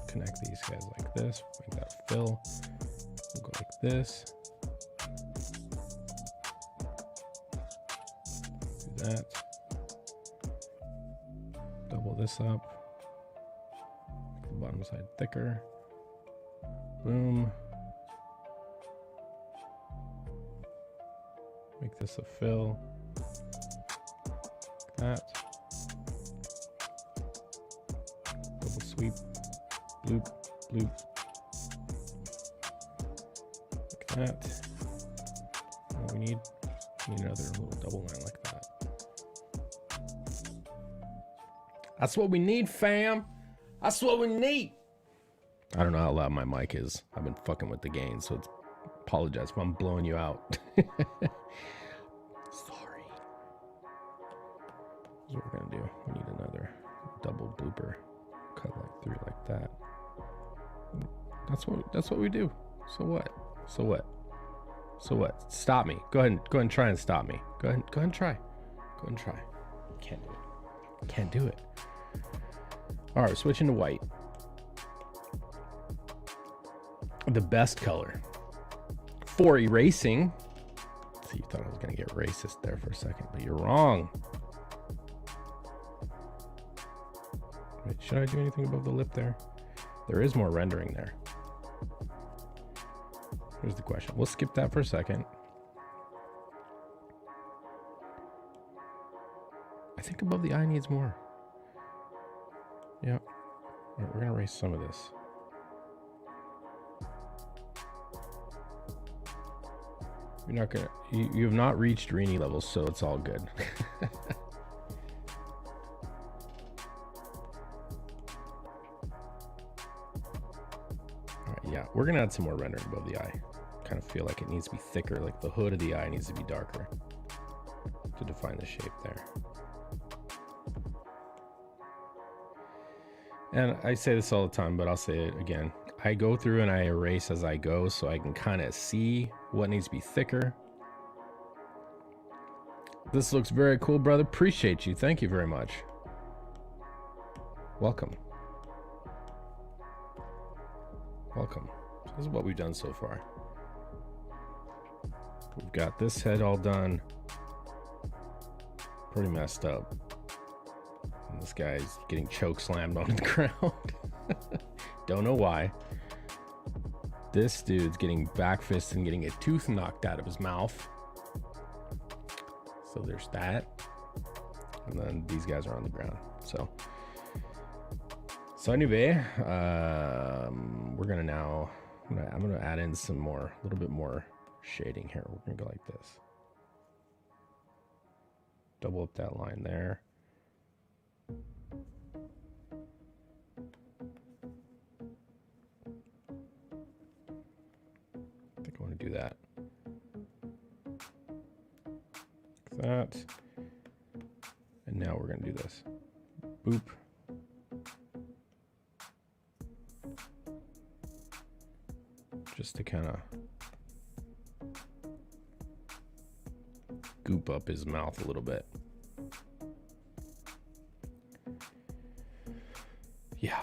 S1: Connect these guys like this, make that a fill. We'll go like this. Do that. Double this up. Make the bottom side thicker. Boom. Make this a fill. Like that. Double sweep. Bloop, bloop. Like that. And what we need another little double line like that. That's what we need, fam. That's what we need. I don't know how loud my mic is. I've been fucking with the gain, so it's apologize if I'm blowing you out. Sorry. That's what we're gonna do. We need another double blooper. Cut like through like that. That's what we do. So what? So what? So what? Stop me. Go ahead and try and stop me. Go ahead and try. Go ahead and try. Can't do it. Can't do it. All right, switching to white. The best color for erasing. So you thought I was gonna get racist there for a second, but you're wrong. Wait, should I do anything above the lip there? There is more rendering there. Here's the question. We'll skip that for a second. I think above the eye needs more. Yeah. All right, we're gonna erase some of this. You're not gonna. You have not reached Rini levels, so it's all good. All right, yeah, we're gonna add some more rendering above the eye. Kind of feel like it needs to be thicker, like the hood of the eye needs to be darker to define the shape there. And I say this all the time, but I'll say it again. I go through and I erase as I go so I can kind of see what needs to be thicker. This looks very cool, brother. Appreciate you. Thank you very much. Welcome. Welcome. So this is what we've done so far. We've got this head all done. Pretty messed up. And this guy's getting choke slammed onto the ground. Don't know why. This dude's getting back fisted and getting a tooth knocked out of his mouth. So there's that. And then these guys are on the ground. So anyway, we're gonna now, I'm gonna add in some more, a little bit more shading here. We're gonna go like this. Double up that line there. I think I want to do that. Like that. And now we're going to do this. Boop. Just to kind of goop up his mouth a little bit. Yeah.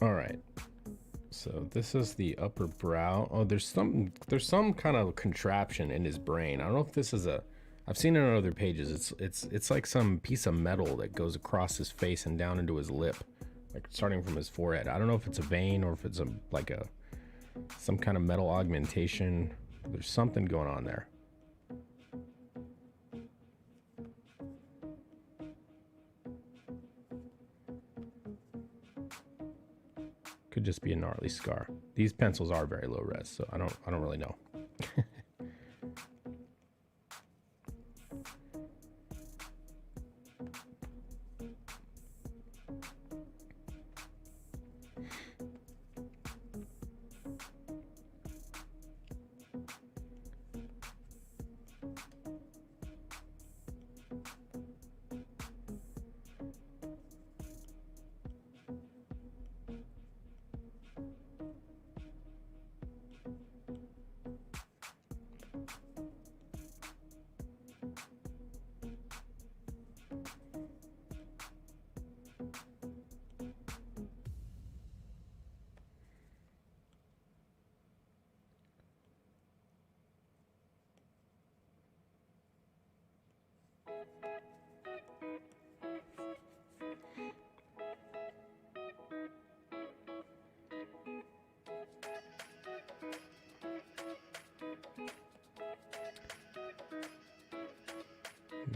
S1: All right. So this is the upper brow. Oh, there's some kind of contraption in his brain. I don't know if this is I've seen it on other pages. It's like some piece of metal that goes across his face and down into his lip, like starting from his forehead. I don't know if it's a vein or if it's some kind of metal augmentation. There's something going on there. Could just be a gnarly scar. These pencils are very low res, so I don't really know.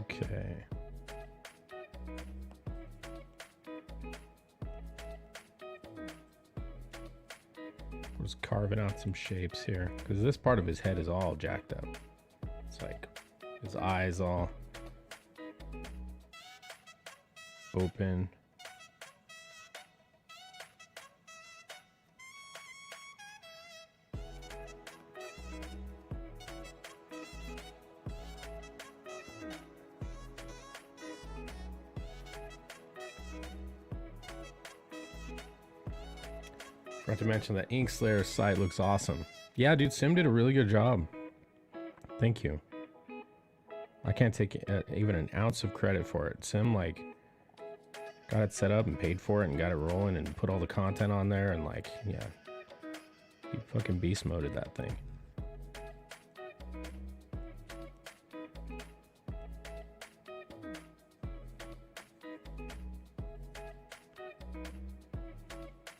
S1: Okay. We're just carving out some shapes here because this part of his head is all jacked up. It's like his eyes all open. Forgot to mention that Inkslayer site looks awesome. Yeah, dude, Sim did a really good job. Thank you. I can't take even an ounce of credit for it. Sim, like, got it set up and paid for it and got it rolling and put all the content on there and, like, yeah. He fucking beast moded that thing.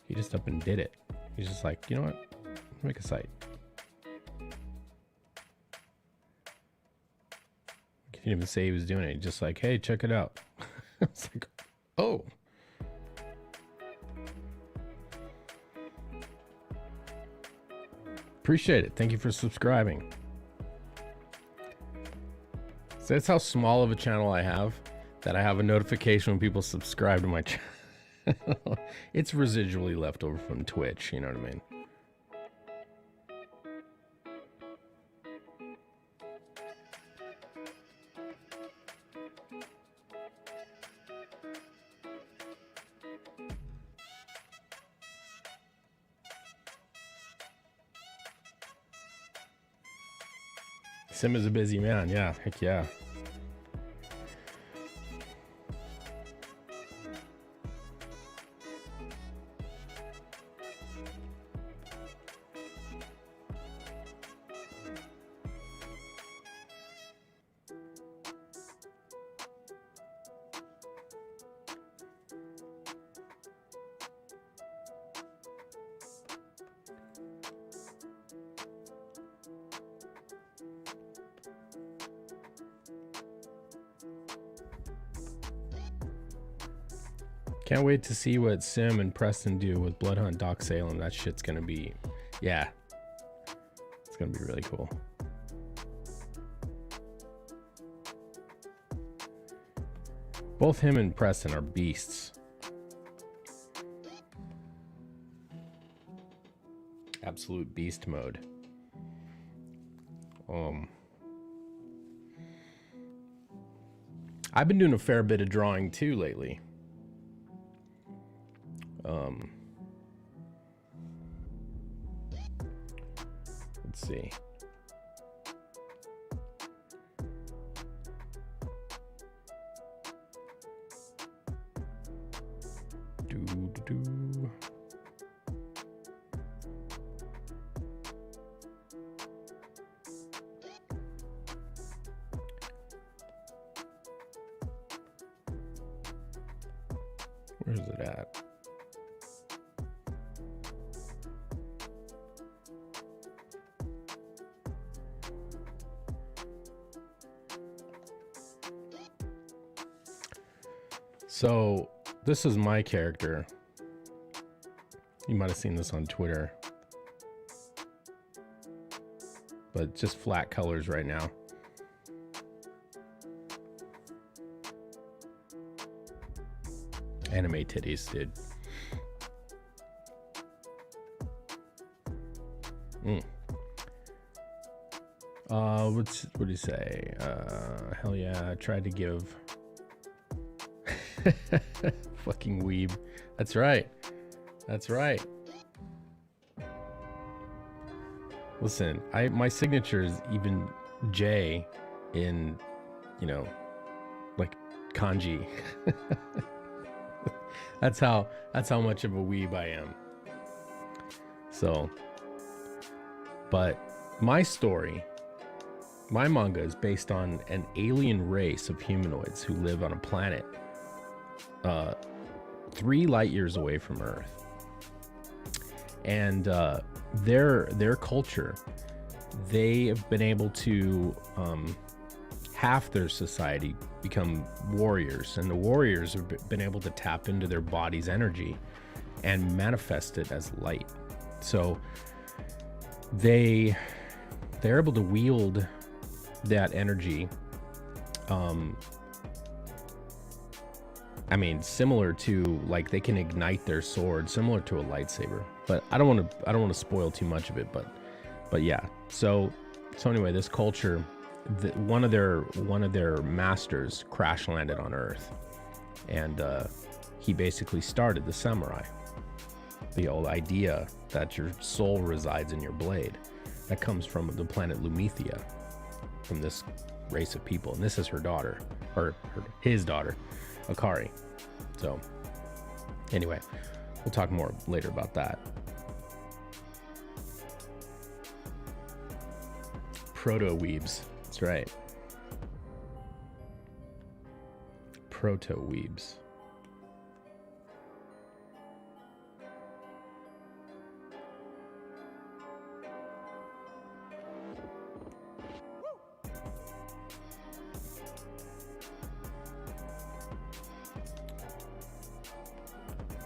S1: He just up and did it. He's just like, you know what? Make a site. He didn't even say he was doing it. He's just like, hey, check it out. It's like, oh. Appreciate it. Thank you for subscribing. So that's how small of a channel I have, that I have a notification when people subscribe to my channel. It's residually left over from Twitch, you know what I mean? Sim is a busy man, yeah, heck yeah. Can't wait to see what Sim and Preston do with Bloodhunt Doc Salem. That shit's gonna be, yeah, it's gonna be really cool. Both him and Preston are beasts. Absolute beast mode. I've been doing a fair bit of drawing too lately. Let's see. Where's it at? So this is my character. You might have seen this on Twitter, but just flat colors right now. Anime titties, dude. What do you say? Hell yeah, I tried to give fucking weeb. That's right. That's right. Listen, my signature is even J in, you know, like kanji. That's how much of a weeb I am. So, but my story, my manga is based on an alien race of humanoids who live on a planet 3 light years away from Earth. And their culture, they have been able to half their society become warriors, and the warriors have been able to tap into their body's energy and manifest it as light. So they're able to wield that energy. I mean, similar to, like, they can ignite their sword, similar to a lightsaber. But I don't want to spoil too much of it. But yeah. So anyway, this culture, one of their masters crash landed on Earth, and he basically started the samurai. The old idea that your soul resides in your blade, that comes from the planet Lumithia, from this race of people, and this is her daughter, or his daughter, Akari. So anyway, we'll talk more later about that. Proto-weebs, that's right. Proto-weebs.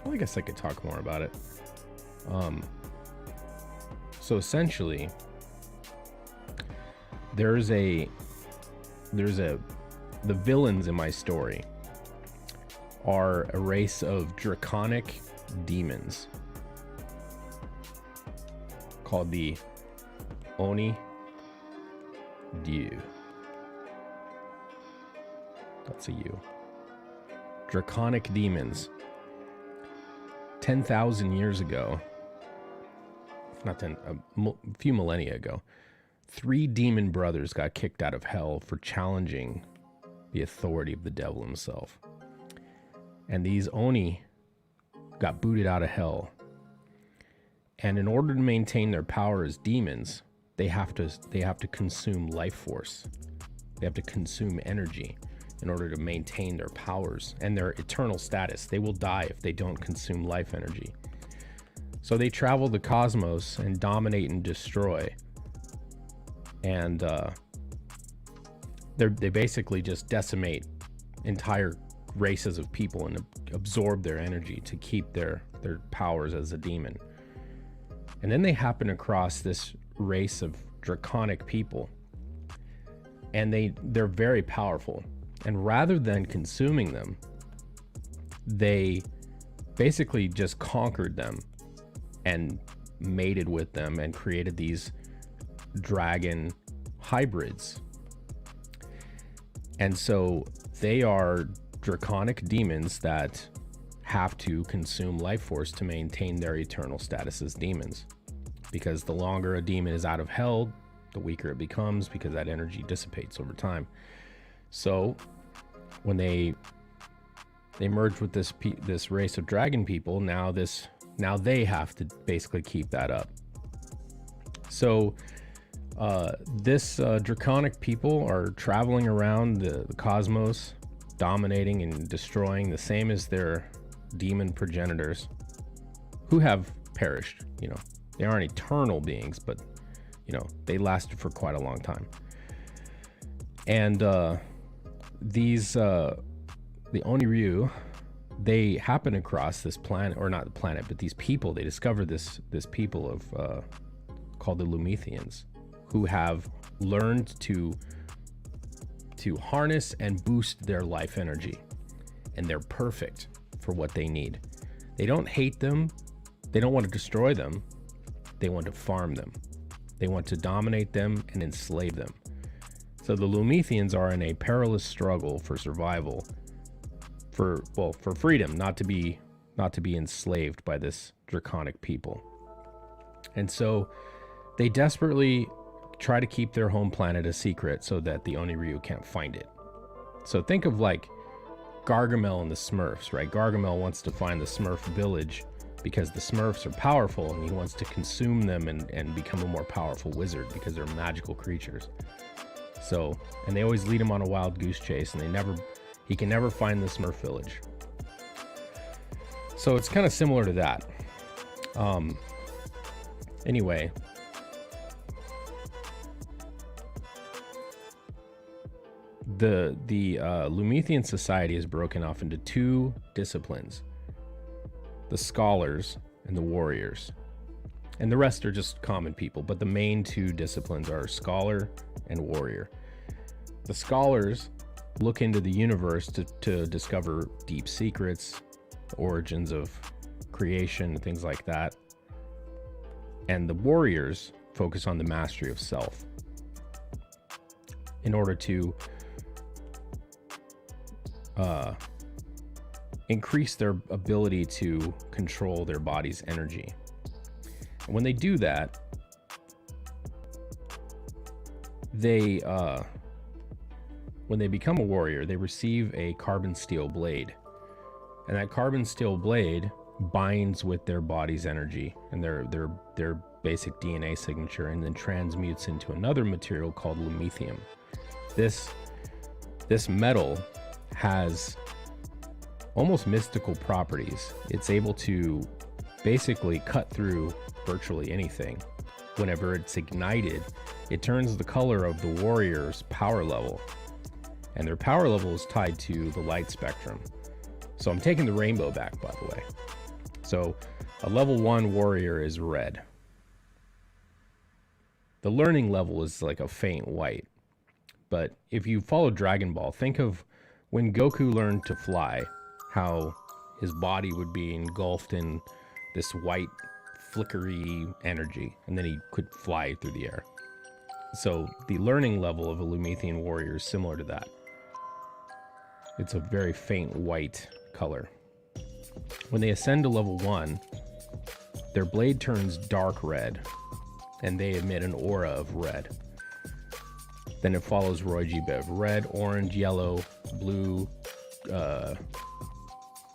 S1: Well, I guess I could talk more about it. So essentially, the villains in my story are a race of draconic demons called the Oni Dieu. That's a U. Draconic demons. 10,000 years ago, not 10, a few millennia ago, 3 demon brothers got kicked out of hell for challenging the authority of the devil himself. And these Oni got booted out of hell. And in order to maintain their power as demons, they have to consume life force. They have to consume energy in order to maintain their powers and their eternal status. They will die if they don't consume life energy. So they travel the cosmos and dominate and destroy. And they basically just decimate entire races of people and absorb their energy to keep their powers as a demon. And then they happen across this race of draconic people, and they're very powerful. And rather than consuming them, they basically just conquered them and mated with them and created these dragon hybrids. And so they are draconic demons that have to consume life force to maintain their eternal status as demons. Because the longer a demon is out of hell, the weaker it becomes, because that energy dissipates over time. So when they merge with this race of dragon people, now they have to basically keep that up. So this draconic people are traveling around the cosmos, dominating and destroying, the same as their demon progenitors, who have perished. You know, they aren't eternal beings, but you know, they lasted for quite a long time. And the Oniryu, they happen across this planet, or not the planet, but these people. They discover this people of called the Lumithians, who have learned to harness and boost their life energy, and they're perfect for what they need. They don't hate them, they don't want to destroy them, they want to farm them. They want to dominate them and enslave them. So the Lumithians are in a perilous struggle for survival, for freedom, not to be enslaved by this draconic people. And so they desperately try to keep their home planet a secret so that the Oniryu can't find it. So think of like Gargamel and the Smurfs, right? Gargamel wants to find the Smurf village because the Smurfs are powerful, and he wants to consume them and become a more powerful wizard because they're magical creatures. So, and they always lead him on a wild goose chase, and he can never find the Smurf village. So it's kind of similar to that. Anyway, the Lumethian society is broken off into two disciplines: the scholars and the warriors. And the rest are just common people, but the main two disciplines are scholar and warrior. The scholars look into the universe to discover deep secrets, origins of creation, things like that. And the warriors focus on the mastery of self in order to increase their ability to control their body's energy. And when they do that, when they become a warrior, they receive a carbon steel blade. And that carbon steel blade binds with their body's energy and their basic DNA signature, and then transmutes into another material called lumethium. This metal has almost mystical properties. It's able to basically cut through virtually anything. Whenever it's ignited, it turns the color of the warrior's power level, and their power level is tied to the light spectrum. So I'm taking the rainbow back, by the way. So a level 1 warrior is red. The learning level is like a faint white. But if you follow Dragon Ball, think of when Goku learned to fly, how his body would be engulfed in this white flickery energy, and then he could fly through the air. So the learning level of a Lumethian warrior is similar to that. It's a very faint white color. When they ascend to level 1, their blade turns dark red, and they emit an aura of red. Then it follows Roy G. Biv: red, orange, yellow, blue,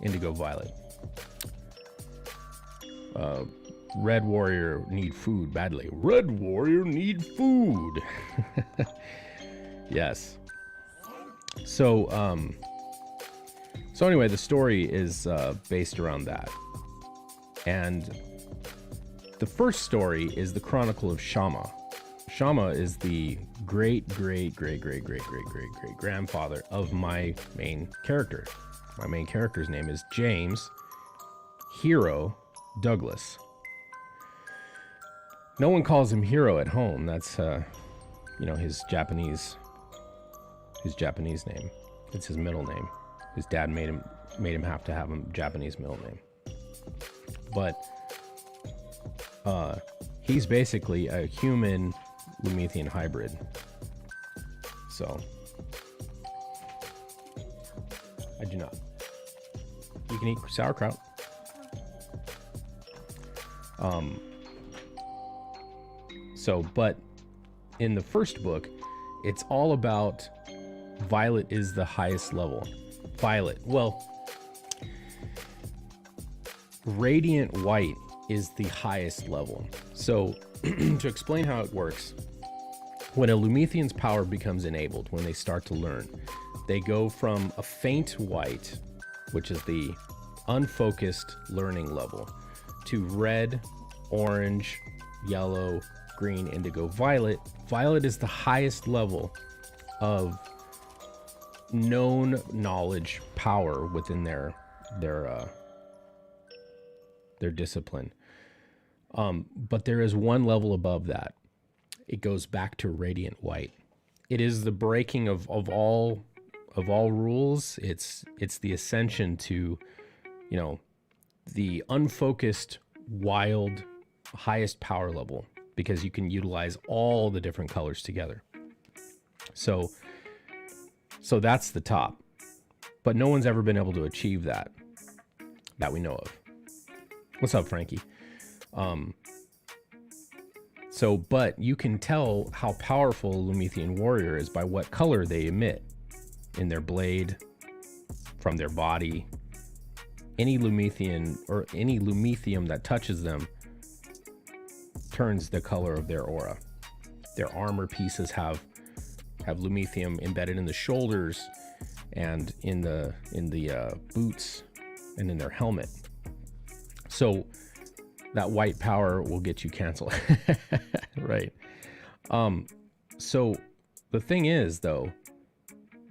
S1: indigo, violet. Red warrior need food badly. Red warrior need food. Yes. So anyway, the story is based around that. And the first story is the Chronicle of Shama. Shama is the great grandfather of my main character. My main character's name is James Hero Douglas. No one calls him Hero at home. That's his Japanese name. It's his middle name. His dad made him have to have a Japanese middle name. But he's basically a human Lumethian hybrid. So I do not. You can eat sauerkraut. But in the first book, it's all about Violet is the highest level. Violet, well, Radiant White is the highest level. So to explain how it works, when a Lumethian's power becomes enabled, when they start to learn, they go from a faint white, which is the unfocused learning level, to red, orange, yellow, green, indigo, violet. Violet is the highest level of known knowledge power within their discipline. But there is one level above that. It goes back to Radiant White. It is the breaking of all rules. It's the ascension to, the unfocused, wild, highest power level, because you can utilize all the different colors together. So that's the top. But no one's ever been able to achieve that we know of. What's up, Frankie? But you can tell how powerful a Lumethian warrior is by what color they emit in their blade, from their body. Any Lumethian or any Lumethium that touches them turns the color of their aura. Their armor pieces have Lumethium embedded in the shoulders and in the boots and in their helmet. So that white power will get you canceled. Right. So the thing is, though,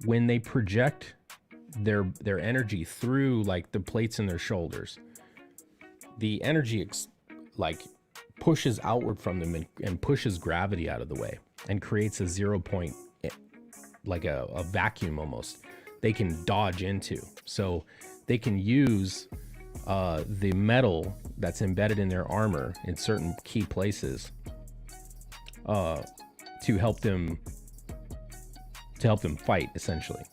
S1: when they project their energy through like the plates in their shoulders, the energy like pushes outward from them and pushes gravity out of the way and creates a 0 point, like a vacuum almost, they can dodge into. So they can use the metal that's embedded in their armor in certain key places to help them fight, essentially.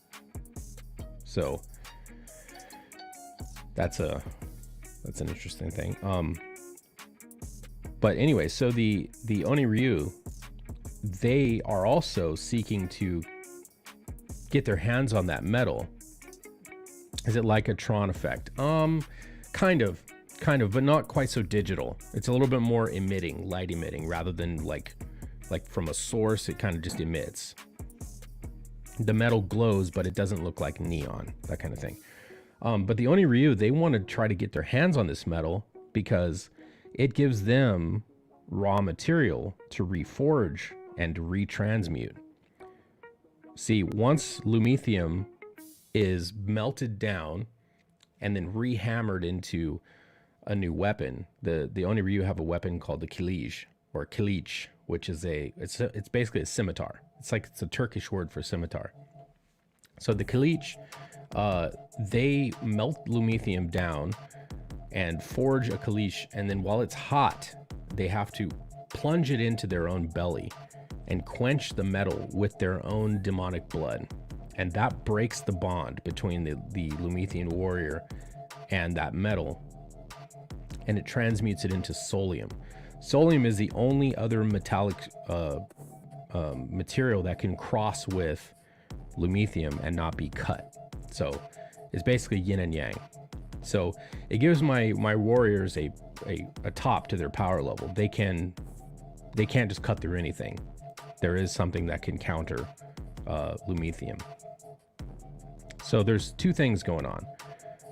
S1: So that's an interesting thing. But anyway, so the Oniryu, they are also seeking to get their hands on that metal. Is it like a Tron effect? Kind of, but not quite so digital. It's a little bit more light emitting, rather than like from a source. It kind of just emits. The metal glows, but it doesn't look like neon, that kind of thing. But the Oniryu, they want to try to get their hands on this metal because it gives them raw material to reforge and retransmute. See, once lumethium is melted down and then rehammered into a new weapon, the Oniryu have a weapon called the Foliage, or Foliage, which is it's basically a scimitar. It's a Turkish word for scimitar. So the Foliage, they melt lumethium down and forge a Foliage, and then while it's hot, they have to plunge it into their own belly and quench the metal with their own demonic blood. And that breaks the bond between the Lumethian warrior and that metal, and it transmutes it into soulium. Soulium is the only other metallic material that can cross with lumethium and not be cut. So it's basically yin and yang. So it gives my warriors a top to their power level. They can't just cut through anything. There is something that can counter lumethium. So there's two things going on.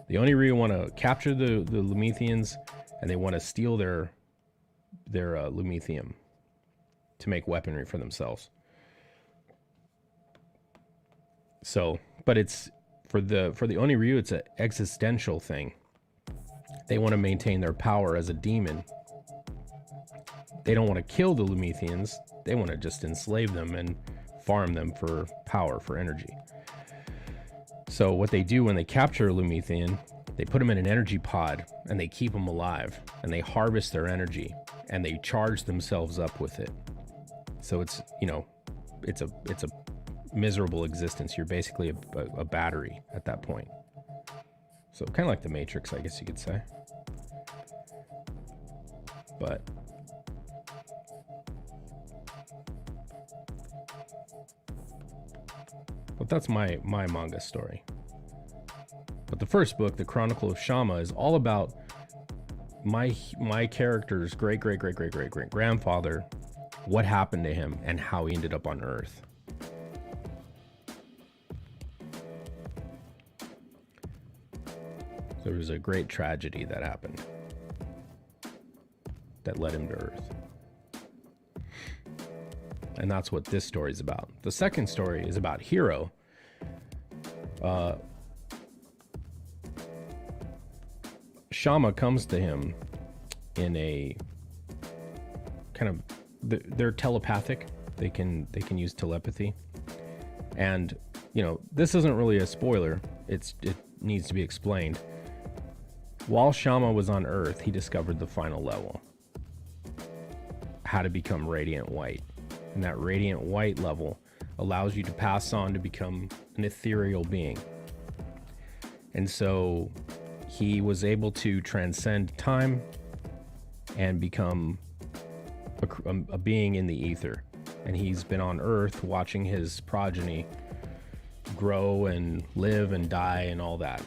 S1: The Oniryu want to capture the Lumethians, and they want to steal their lumethium to make weaponry for themselves. So, but it's for the Oniryu, it's an existential thing. They want to maintain their power as a demon. They don't want to kill the Lumethians. They want to just enslave them and farm them for power, for energy. So what they do when they capture a Lumethian, they put them in an energy pod and they keep them alive, and they harvest their energy and they charge themselves up with it. So it's, it's a miserable existence. You're basically a battery at that point. So kind of like the Matrix, I guess you could say. But that's my manga story. But the first book, The Chronicle of Shama, is all about my character's great grandfather, what happened to him, and how he ended up on Earth. There was a great tragedy that happened that led him to Earth. And that's what this story is about. The second story is about Hiro. Shama comes to him in a kind of, they're telepathic. They can use telepathy. And, this isn't really a spoiler. It needs to be explained. While Shama was on Earth, he discovered the final level. How to become radiant white. And that radiant white level allows you to pass on to become an ethereal being. And so he was able to transcend time and become a being in the ether. And he's been on Earth watching his progeny grow and live and die and all that.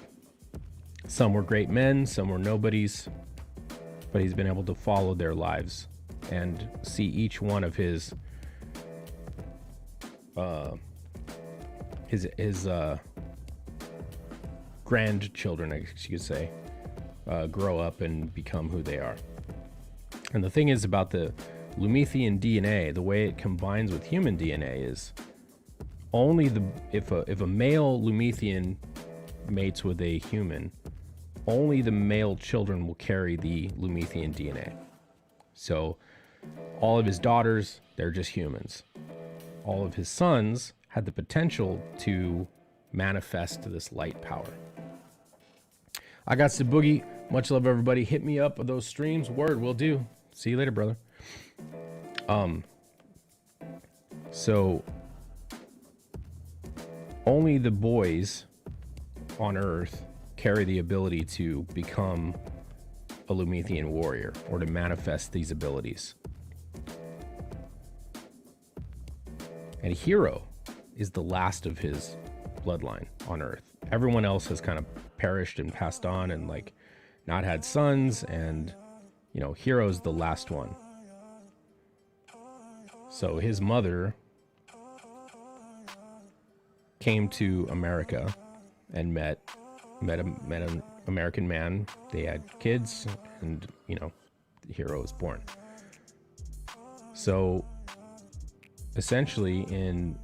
S1: Some were great men, some were nobodies, but he's been able to follow their lives and see each one of his grandchildren, I guess you could say, grow up and become who they are. And the thing is about the Lumethian DNA, the way it combines with human DNA is only if a male Lumethian mates with a human, only the male children will carry the Lumethian DNA. So all of his daughters, they're just humans. All of his sons had the potential to manifest this light power. I got to boogie. Much love, everybody. Hit me up with those streams. Word, will do. See you later, brother. So only the boys on Earth carry the ability to become a Lumethian warrior or to manifest these abilities. And Hero is the last of his bloodline on Earth. Everyone else has kind of perished and passed on and like not had sons, and you know, Hero's the last one. So his mother came to America and met an American man. They had kids, and you know, Hero was born. So essentially in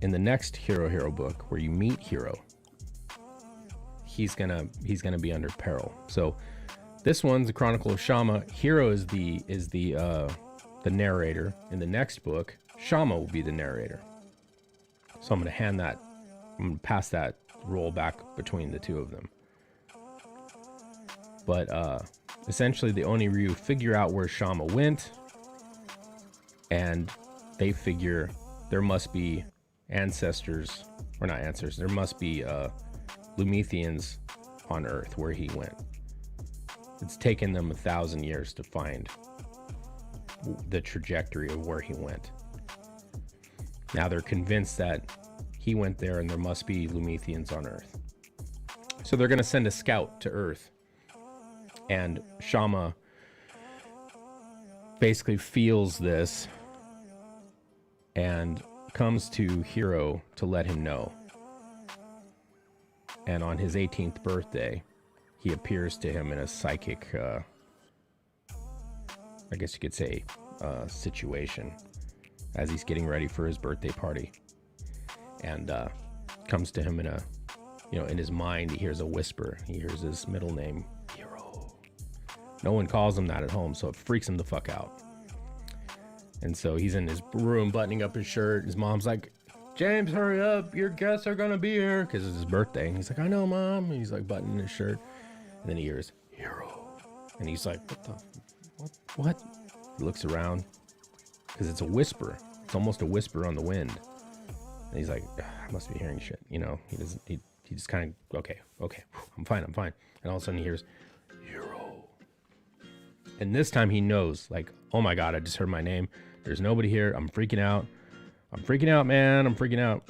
S1: the next Hero book where you meet Hero, he's gonna be under peril. So this one's the Chronicle of Shama. Hero is the narrator. In the next book, Shama will be the narrator. So I'm gonna pass that role back between the two of them. But essentially the Oni-Ryu figure out where Shama went, and they figure there must be ancestors, or not ancestors, there must be Lumethians on Earth where he went. It's taken them 1,000 years to find the trajectory of where he went. Now they're convinced that he went there and there must be Lumethians on Earth. So they're going to send a scout to Earth. And Shama basically feels this and comes to Hero to let him know. And on his 18th birthday, he appears to him in a psychic, I guess you could say, situation, as he's getting ready for his birthday party. And comes to him in a, you know, in his mind, he hears a whisper. He hears his middle name, Hero. No one calls him that at home, so it freaks him the fuck out. And so he's in his room buttoning up his shirt. His mom's like, James, hurry up, your guests are gonna be here, because it's his birthday. And he's like, I know, Mom. And he's like buttoning his shirt. And then he hears, Hero. And he's like, what? He looks around, because it's a whisper. It's almost a whisper on the wind. And he's like, I must be hearing shit. You know, he just kind of, okay, I'm fine. And all of a sudden he hears, Hero. And this time he knows, like, oh my God, I just heard my name. There's nobody here. I'm freaking out, man. I'm freaking out.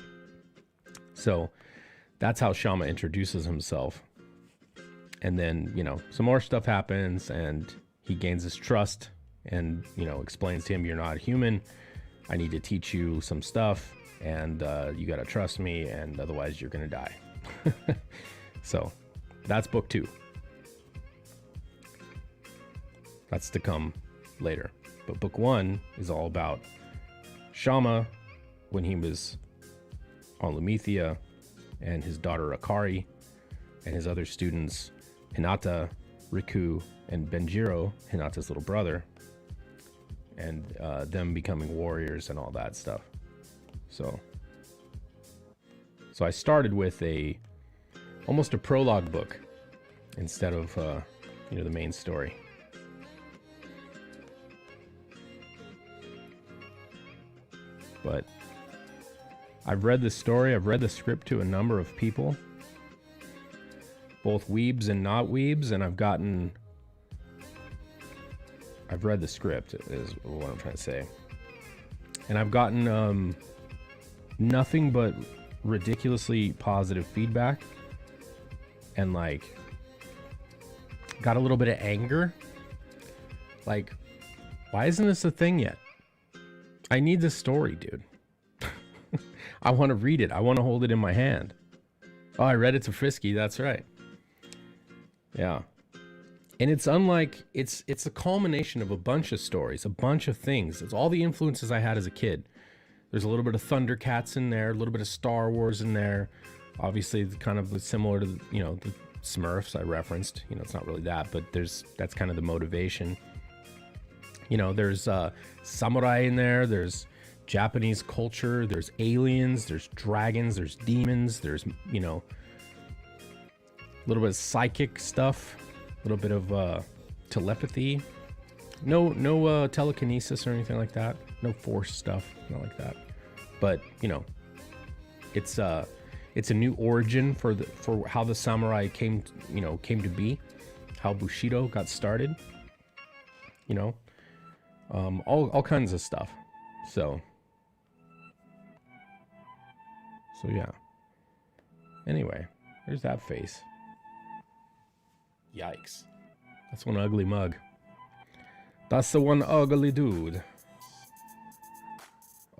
S1: So that's how Shama introduces himself. And then, you know, some more stuff happens and he gains his trust and, you know, explains to him, you're not a human. I need to teach you some stuff, and you got to trust me, and otherwise you're going to die. So that's book 2. That's to come later. But book 1 is all about Shama when he was on Lumethia, and his daughter Akari, and his other students Hinata, Riku, and Benjiro, Hinata's little brother, and them becoming warriors and all that stuff. So I started with almost a prologue book instead of the main story. But I've read the story, I've read the script to a number of people, both weebs and not weebs, and I've read the script, is what I'm trying to say. And I've gotten nothing but ridiculously positive feedback, and like got a little bit of anger. Like, why isn't this a thing yet? I need this story, dude. I want to read it. I want to hold it in my hand. Oh, I read it to Frisky. That's right. Yeah. And it's unlike, it's a culmination of a bunch of stories, a bunch of things. It's all the influences I had as a kid. There's a little bit of Thundercats in there, a little bit of Star Wars in there. Obviously, kind of similar to, the Smurfs I referenced. It's not really that, but that's kind of the motivation. There's samurai in there. There's Japanese culture. There's aliens. There's dragons. There's demons. There's, a little bit of psychic stuff. A little bit of telepathy. No telekinesis or anything like that. No force stuff. Not like that. But, it's a new origin for how the samurai came to be, how Bushido got started, all kinds of stuff. So yeah. Anyway, there's that face. Yikes. That's one ugly mug. That's the one ugly dude.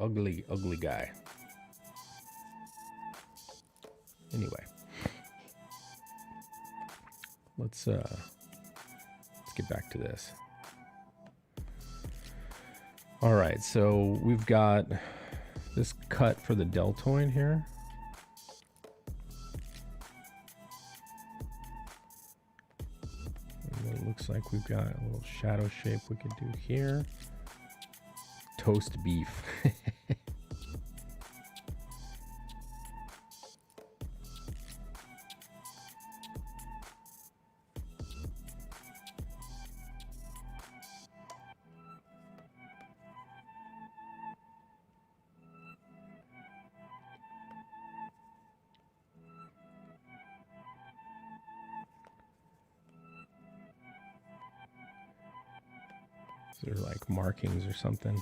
S1: Ugly guy. Anyway, let's get back to this. All right, so we've got this cut for the deltoid here. And it looks like we've got a little shadow shape we could do here. Toast beef. They're like markings or something.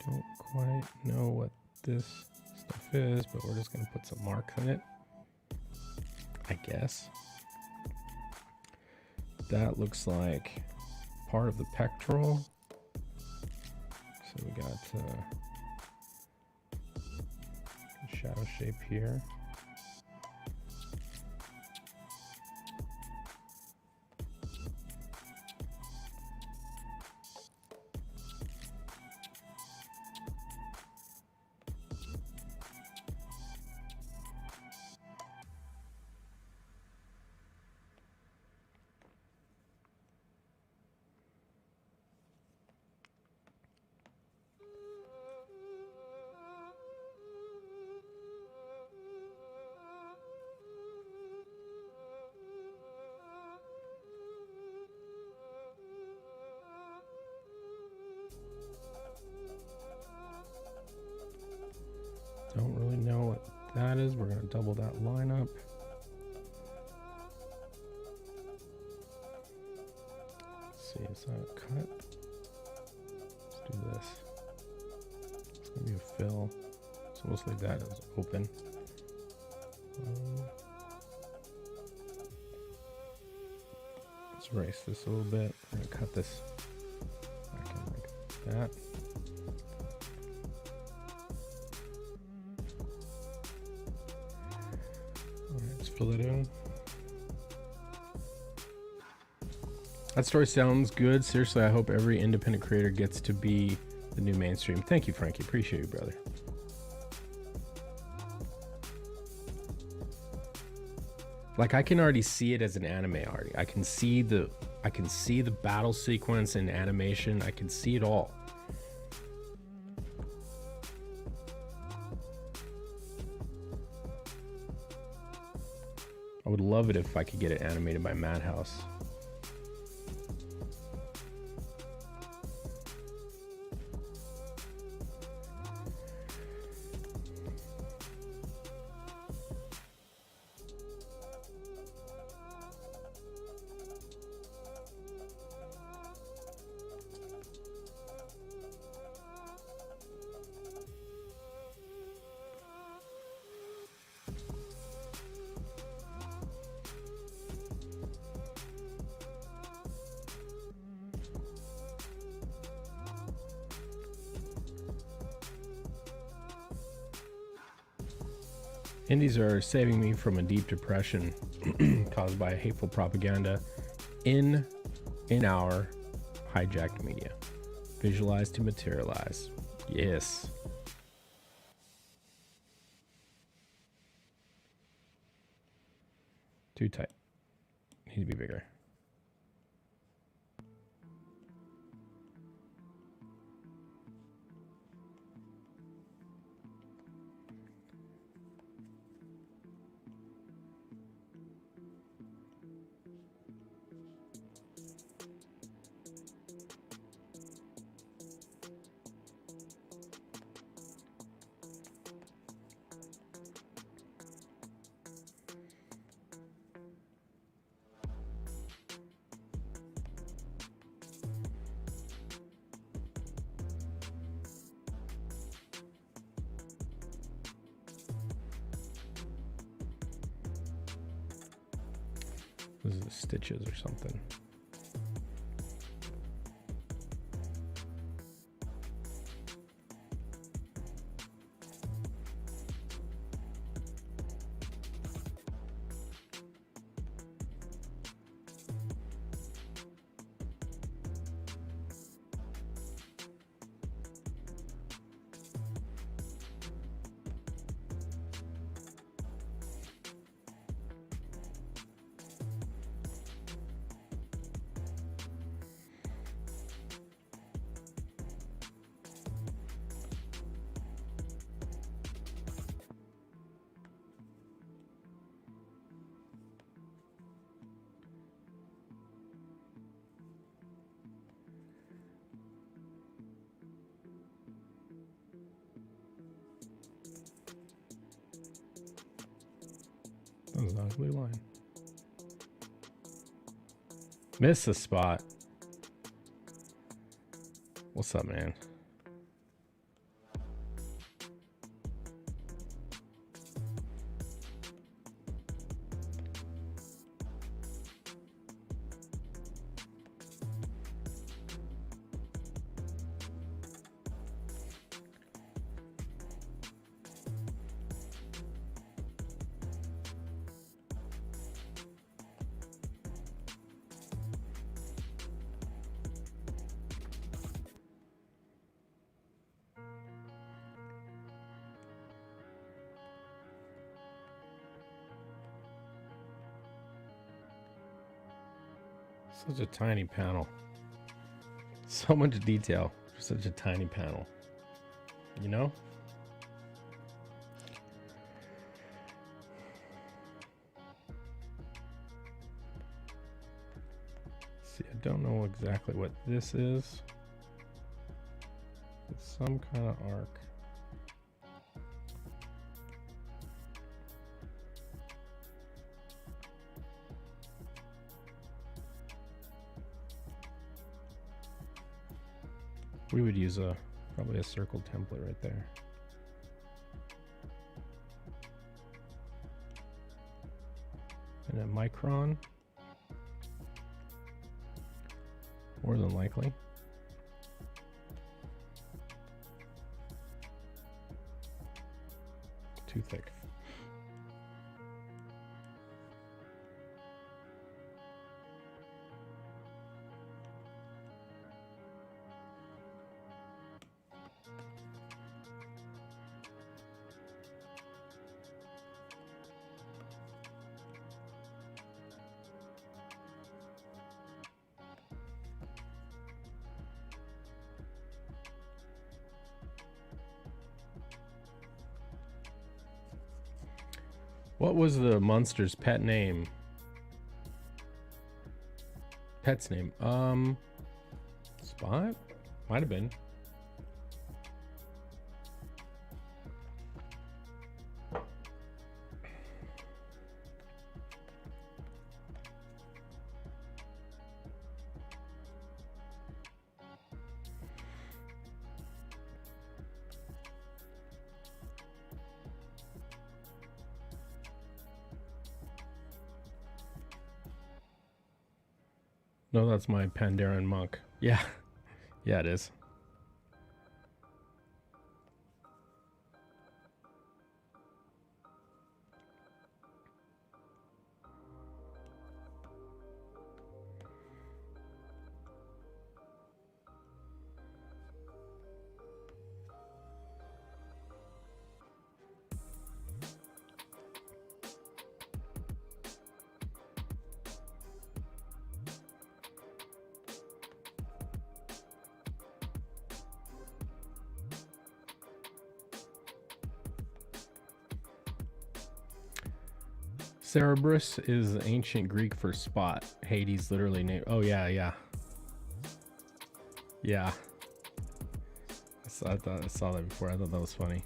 S1: Don't quite know what this stuff is, but we're just going to put some marks in it, I guess. That looks like part of the pectoral. So we got a shadow shape here. Don't really know what that is. We're going to double that line up. Let's see, is that a cut? Let's do this. It's going to be a fill. So we'll just leave that as open. Let's erase this a little bit. We're going to cut this back in like that. Fill it in. That story sounds good. Seriously, I hope every independent creator gets to be the new mainstream. Thank you, Frankie. Appreciate you, brother. Like, I can already see it as an anime already. I can see the battle sequence and animation. I can see it all. I would love it if I could get it animated by Madhouse. Indies are saving me from a deep depression caused by hateful propaganda in our hijacked media. Visualize to materialize. Yes. Too tight. Need to be bigger. This is stitches or something. That was not a blue line. Miss a spot. What's up, man? Such a tiny panel. So much detail for such a tiny panel. You know? See, I don't know exactly what this is. It's some kind of arc. We would use probably a circle template right there. And a micron, more than likely. Too thick. What was the monster's pet name? Pet's name? Spot? Might have been. No, that's my Pandaren monk. Yeah. Yeah, it is. Cerberus is ancient Greek for spot. Hades literally named. Oh yeah, yeah. Yeah. I saw that before. I thought that was funny.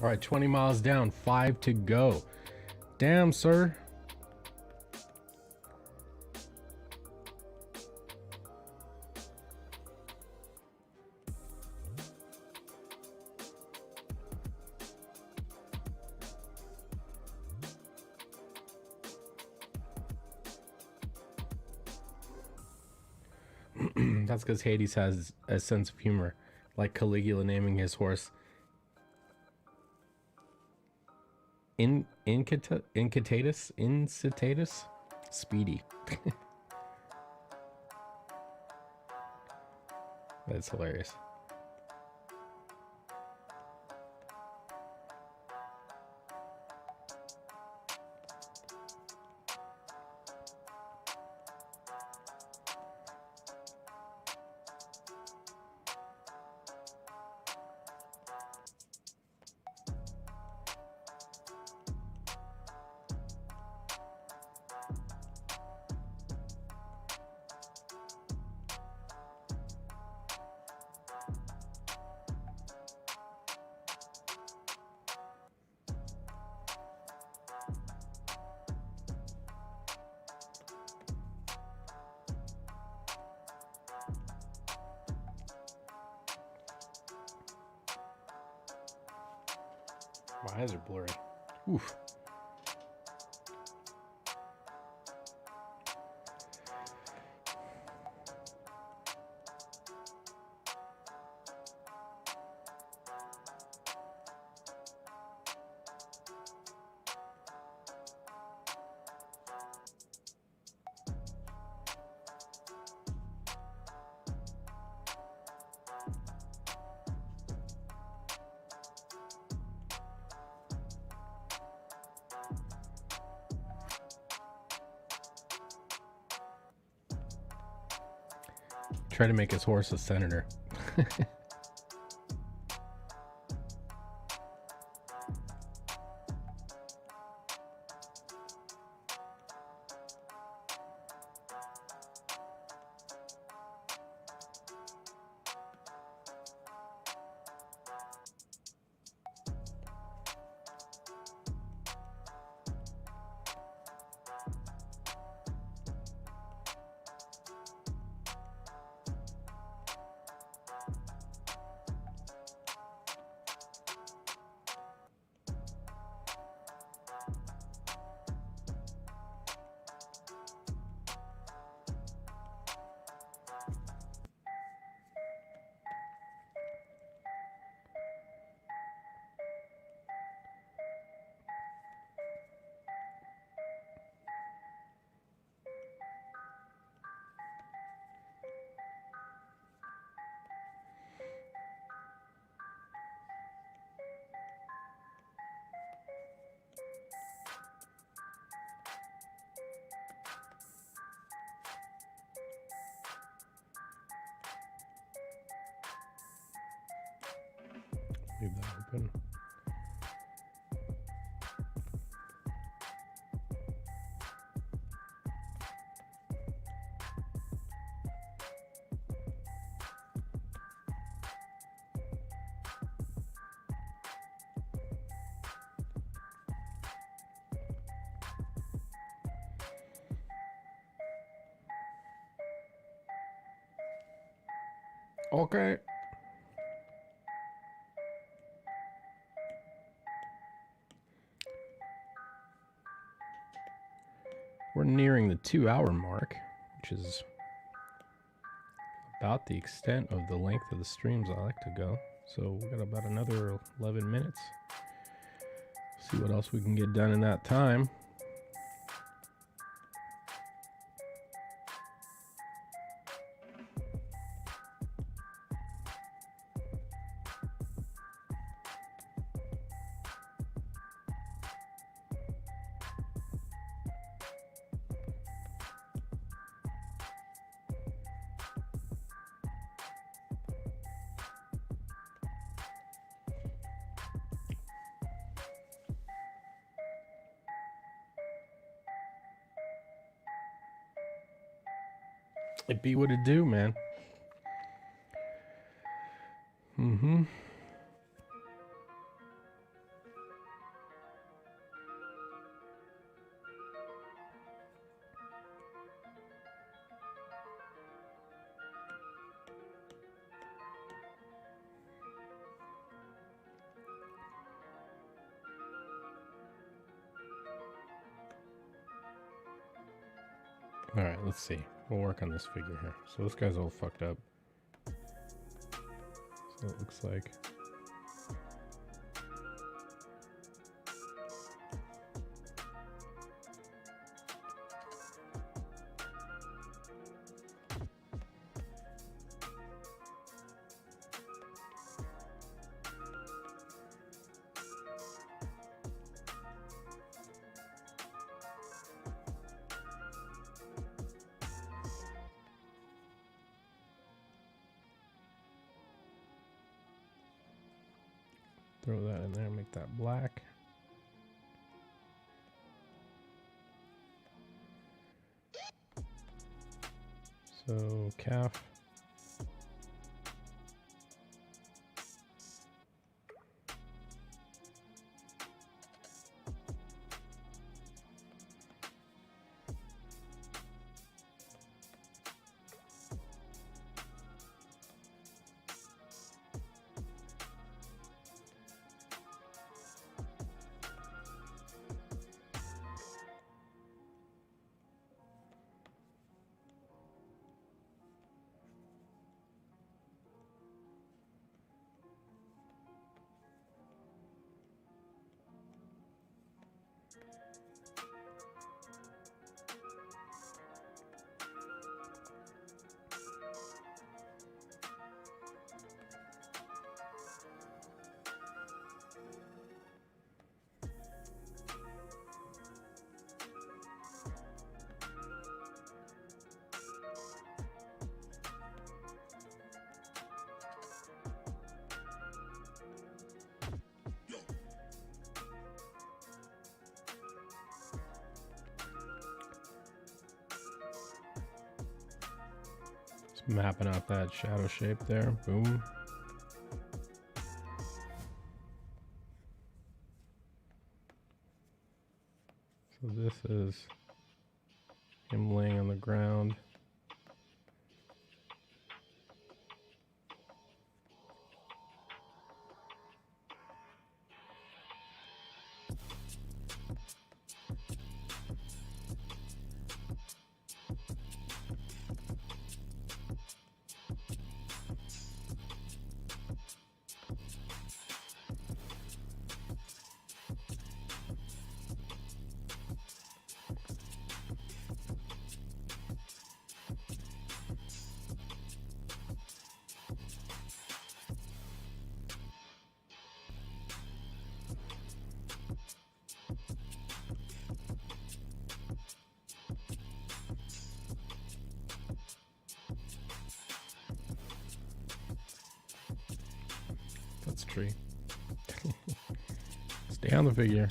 S1: All right, 20 miles down, 5 to go. Damn, sir. That's because Hades has a sense of humor, like Caligula naming his horse Incitatus Speedy. That's hilarious. My eyes are blurry. Oof. Try to make his horse a senator. Leave that open. Okay. We're nearing the 2-hour mark, which is about the extent of the length of the streams I like to go. So we got about another 11 minutes. See what else we can get done in that time. It be what it do, man. Mm-hmm. All right, let's see. We'll work on this figure here. So this guy's all fucked up. So it looks like. Throw that in there, make that black. So calf. Mapping out that shadow shape there. Boom. So this is him laying on the ground. That's a tree. Stay on the figure.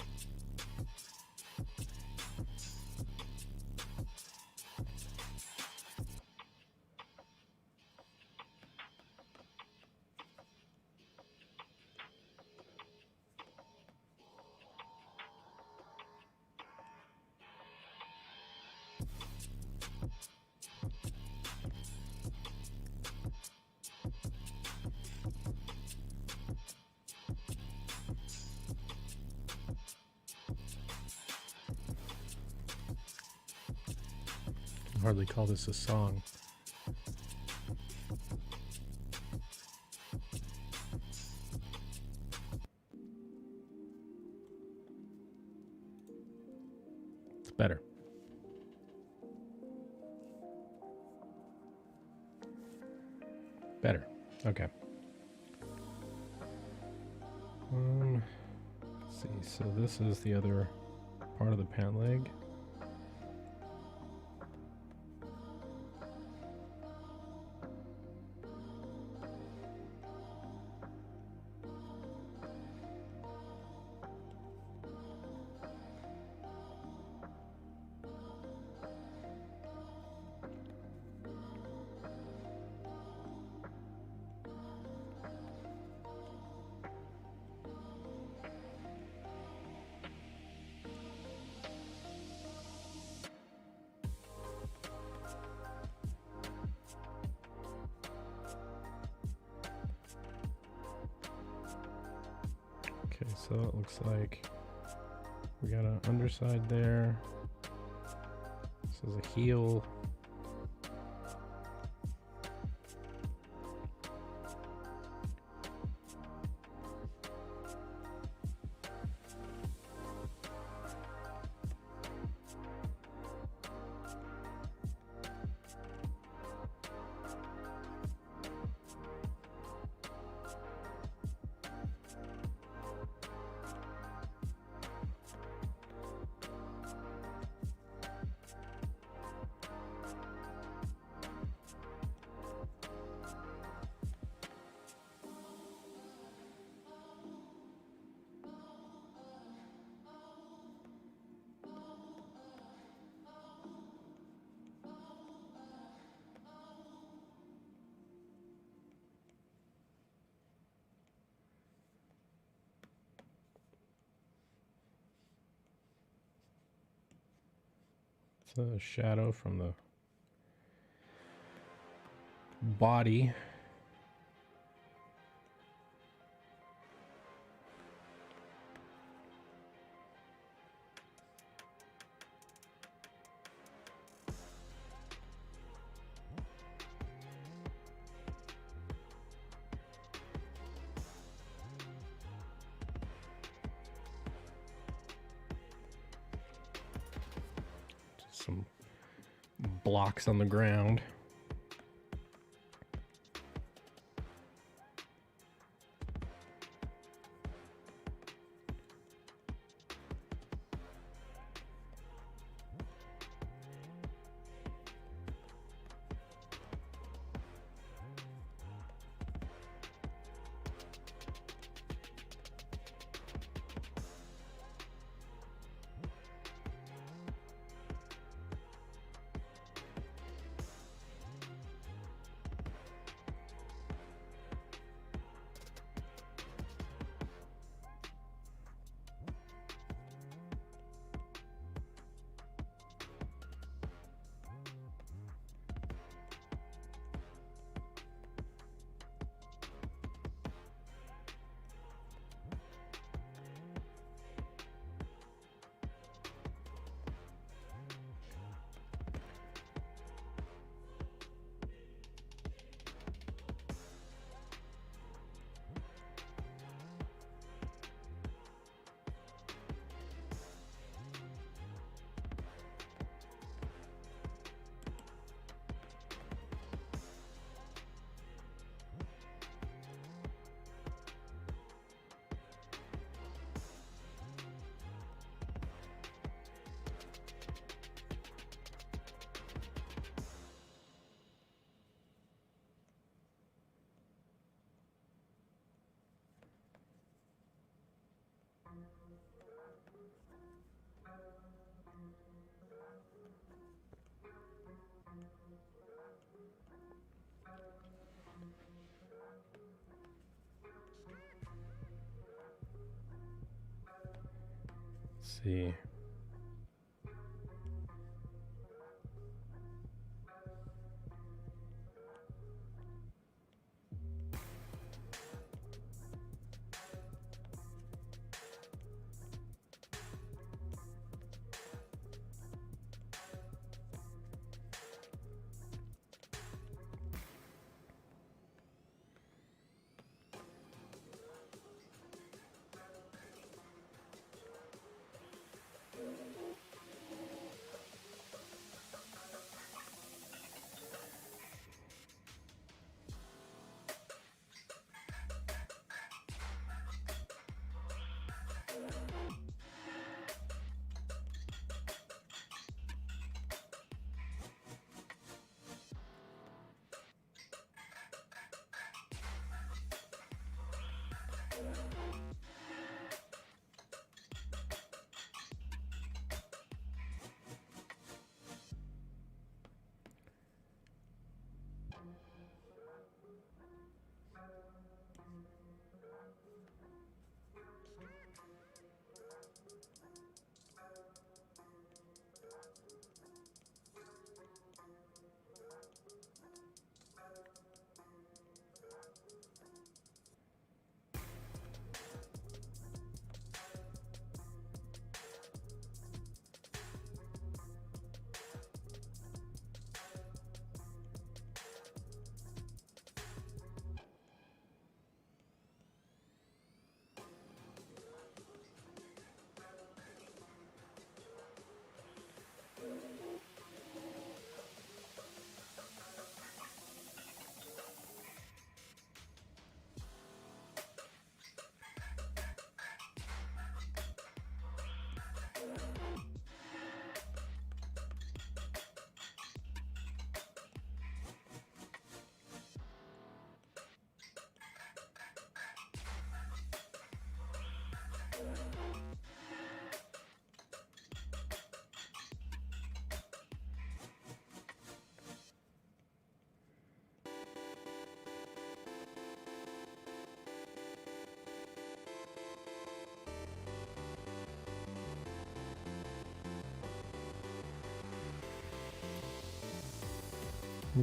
S1: can hardly call this a song. It's better. Better. Okay. Let's see. So this is the other part of the pant leg. Okay, so it looks like we got an underside there. This is a heel. It's a shadow from the body. Some blocks on the ground. Let's see.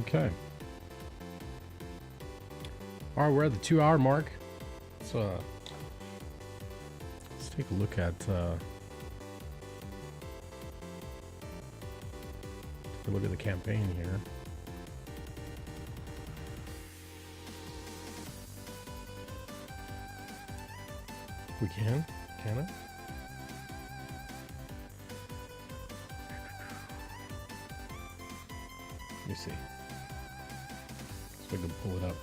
S1: Okay. All right, we're at the 2-hour mark. Let's take a look at the campaign here. We can it? Let me see. So we can pull it up.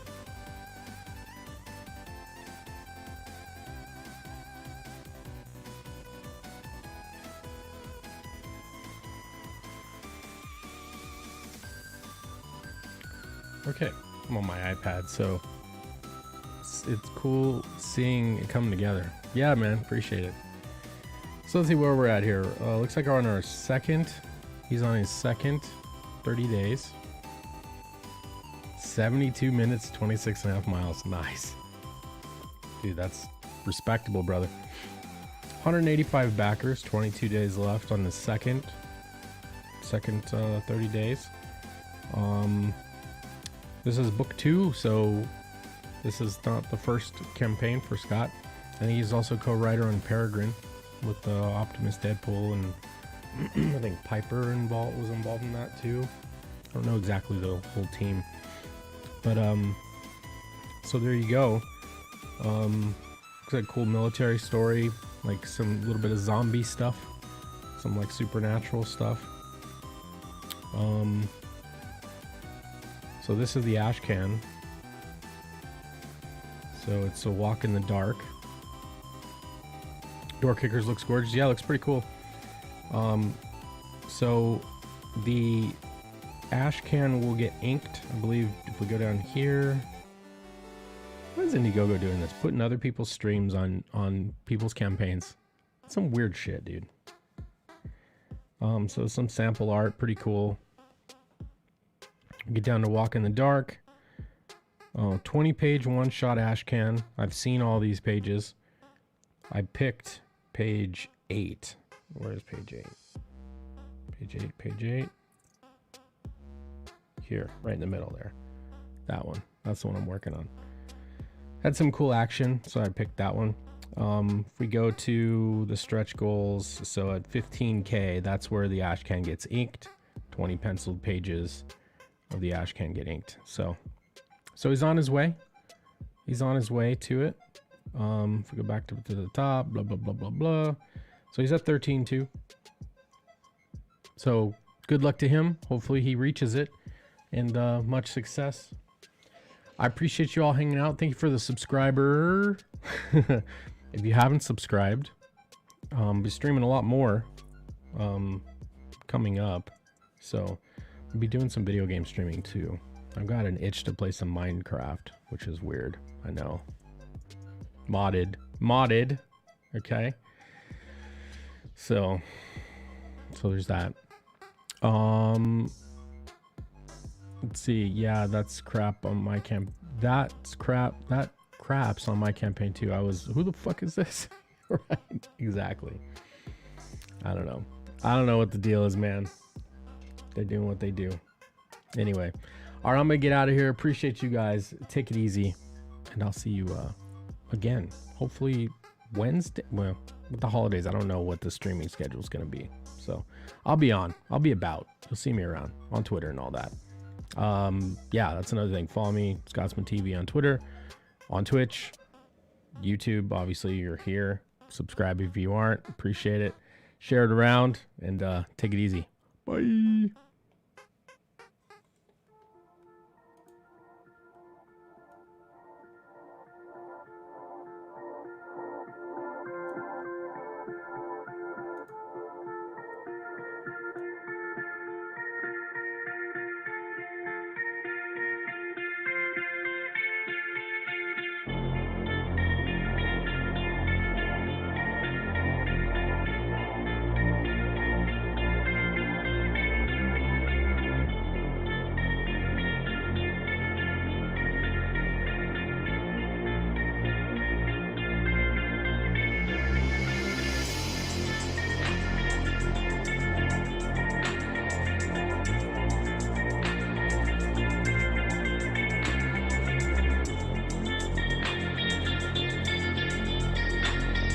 S1: Okay, I'm on my iPad, so it's cool seeing it come together. Yeah, man, appreciate it. So let's see where we're at here. Looks like we're on our second. He's on his second 30 days. 72 minutes, 26.5 miles. Nice. Dude, that's respectable, brother. 185 backers, 22 days left on the second 30 days. This is book 2, so this is not the first campaign for Scott. I think he's also co-writer on Peregrine with Optimus Deadpool, and I think Piper was involved in that too. I don't know exactly the whole team, but so there you go. Looks like a cool military story, like some little bit of zombie stuff, some like supernatural stuff. So this is the Ashcan. So it's a walk in the dark. Doorkickers looks gorgeous. Yeah, looks pretty cool. So the Ashcan will get inked, I believe, if we go down here. What is Indiegogo doing this? Putting other people's streams on people's campaigns. Some weird shit, dude. So some sample art, pretty cool. Get down to Walk in the Dark. 20-page one-shot Ashcan. I've seen all these pages. I picked page 8. Where's page 8? Page 8. Here, right in the middle there. That one. That's the one I'm working on. Had some cool action, so I picked that one. If we go to the stretch goals, so at 15K, that's where the Ashcan gets inked. 20 penciled pages of the Ashcan get inked. So he's on his way. He's on his way to it. If we go back to the top, blah, blah, blah, blah, blah. So he's at 13-2. So good luck to him. Hopefully he reaches it, and much success. I appreciate you all hanging out. Thank you for the subscriber. If you haven't subscribed, I'll be streaming a lot more coming up. So I'll be doing some video game streaming too. I've got an itch to play some Minecraft, which is weird. I know. Modded. Okay. So there's that. Let's see. Yeah, that's crap on my camp. That's crap. That crap's on my campaign too. Who the fuck is this? Right. Exactly. I don't know. I don't know what the deal is, man. They're doing what they do. Anyway. All right, I'm going to get out of here. Appreciate you guys. Take it easy. And I'll see you again. Hopefully Wednesday. Well, with the holidays, I don't know what the streaming schedule is going to be. So I'll be on. I'll be about. You'll see me around on Twitter and all that. Yeah, that's another thing. Follow me, Scotsman TV on Twitter, on Twitch, YouTube. Obviously, you're here. Subscribe if you aren't. Appreciate it. Share it around and take it easy. Bye.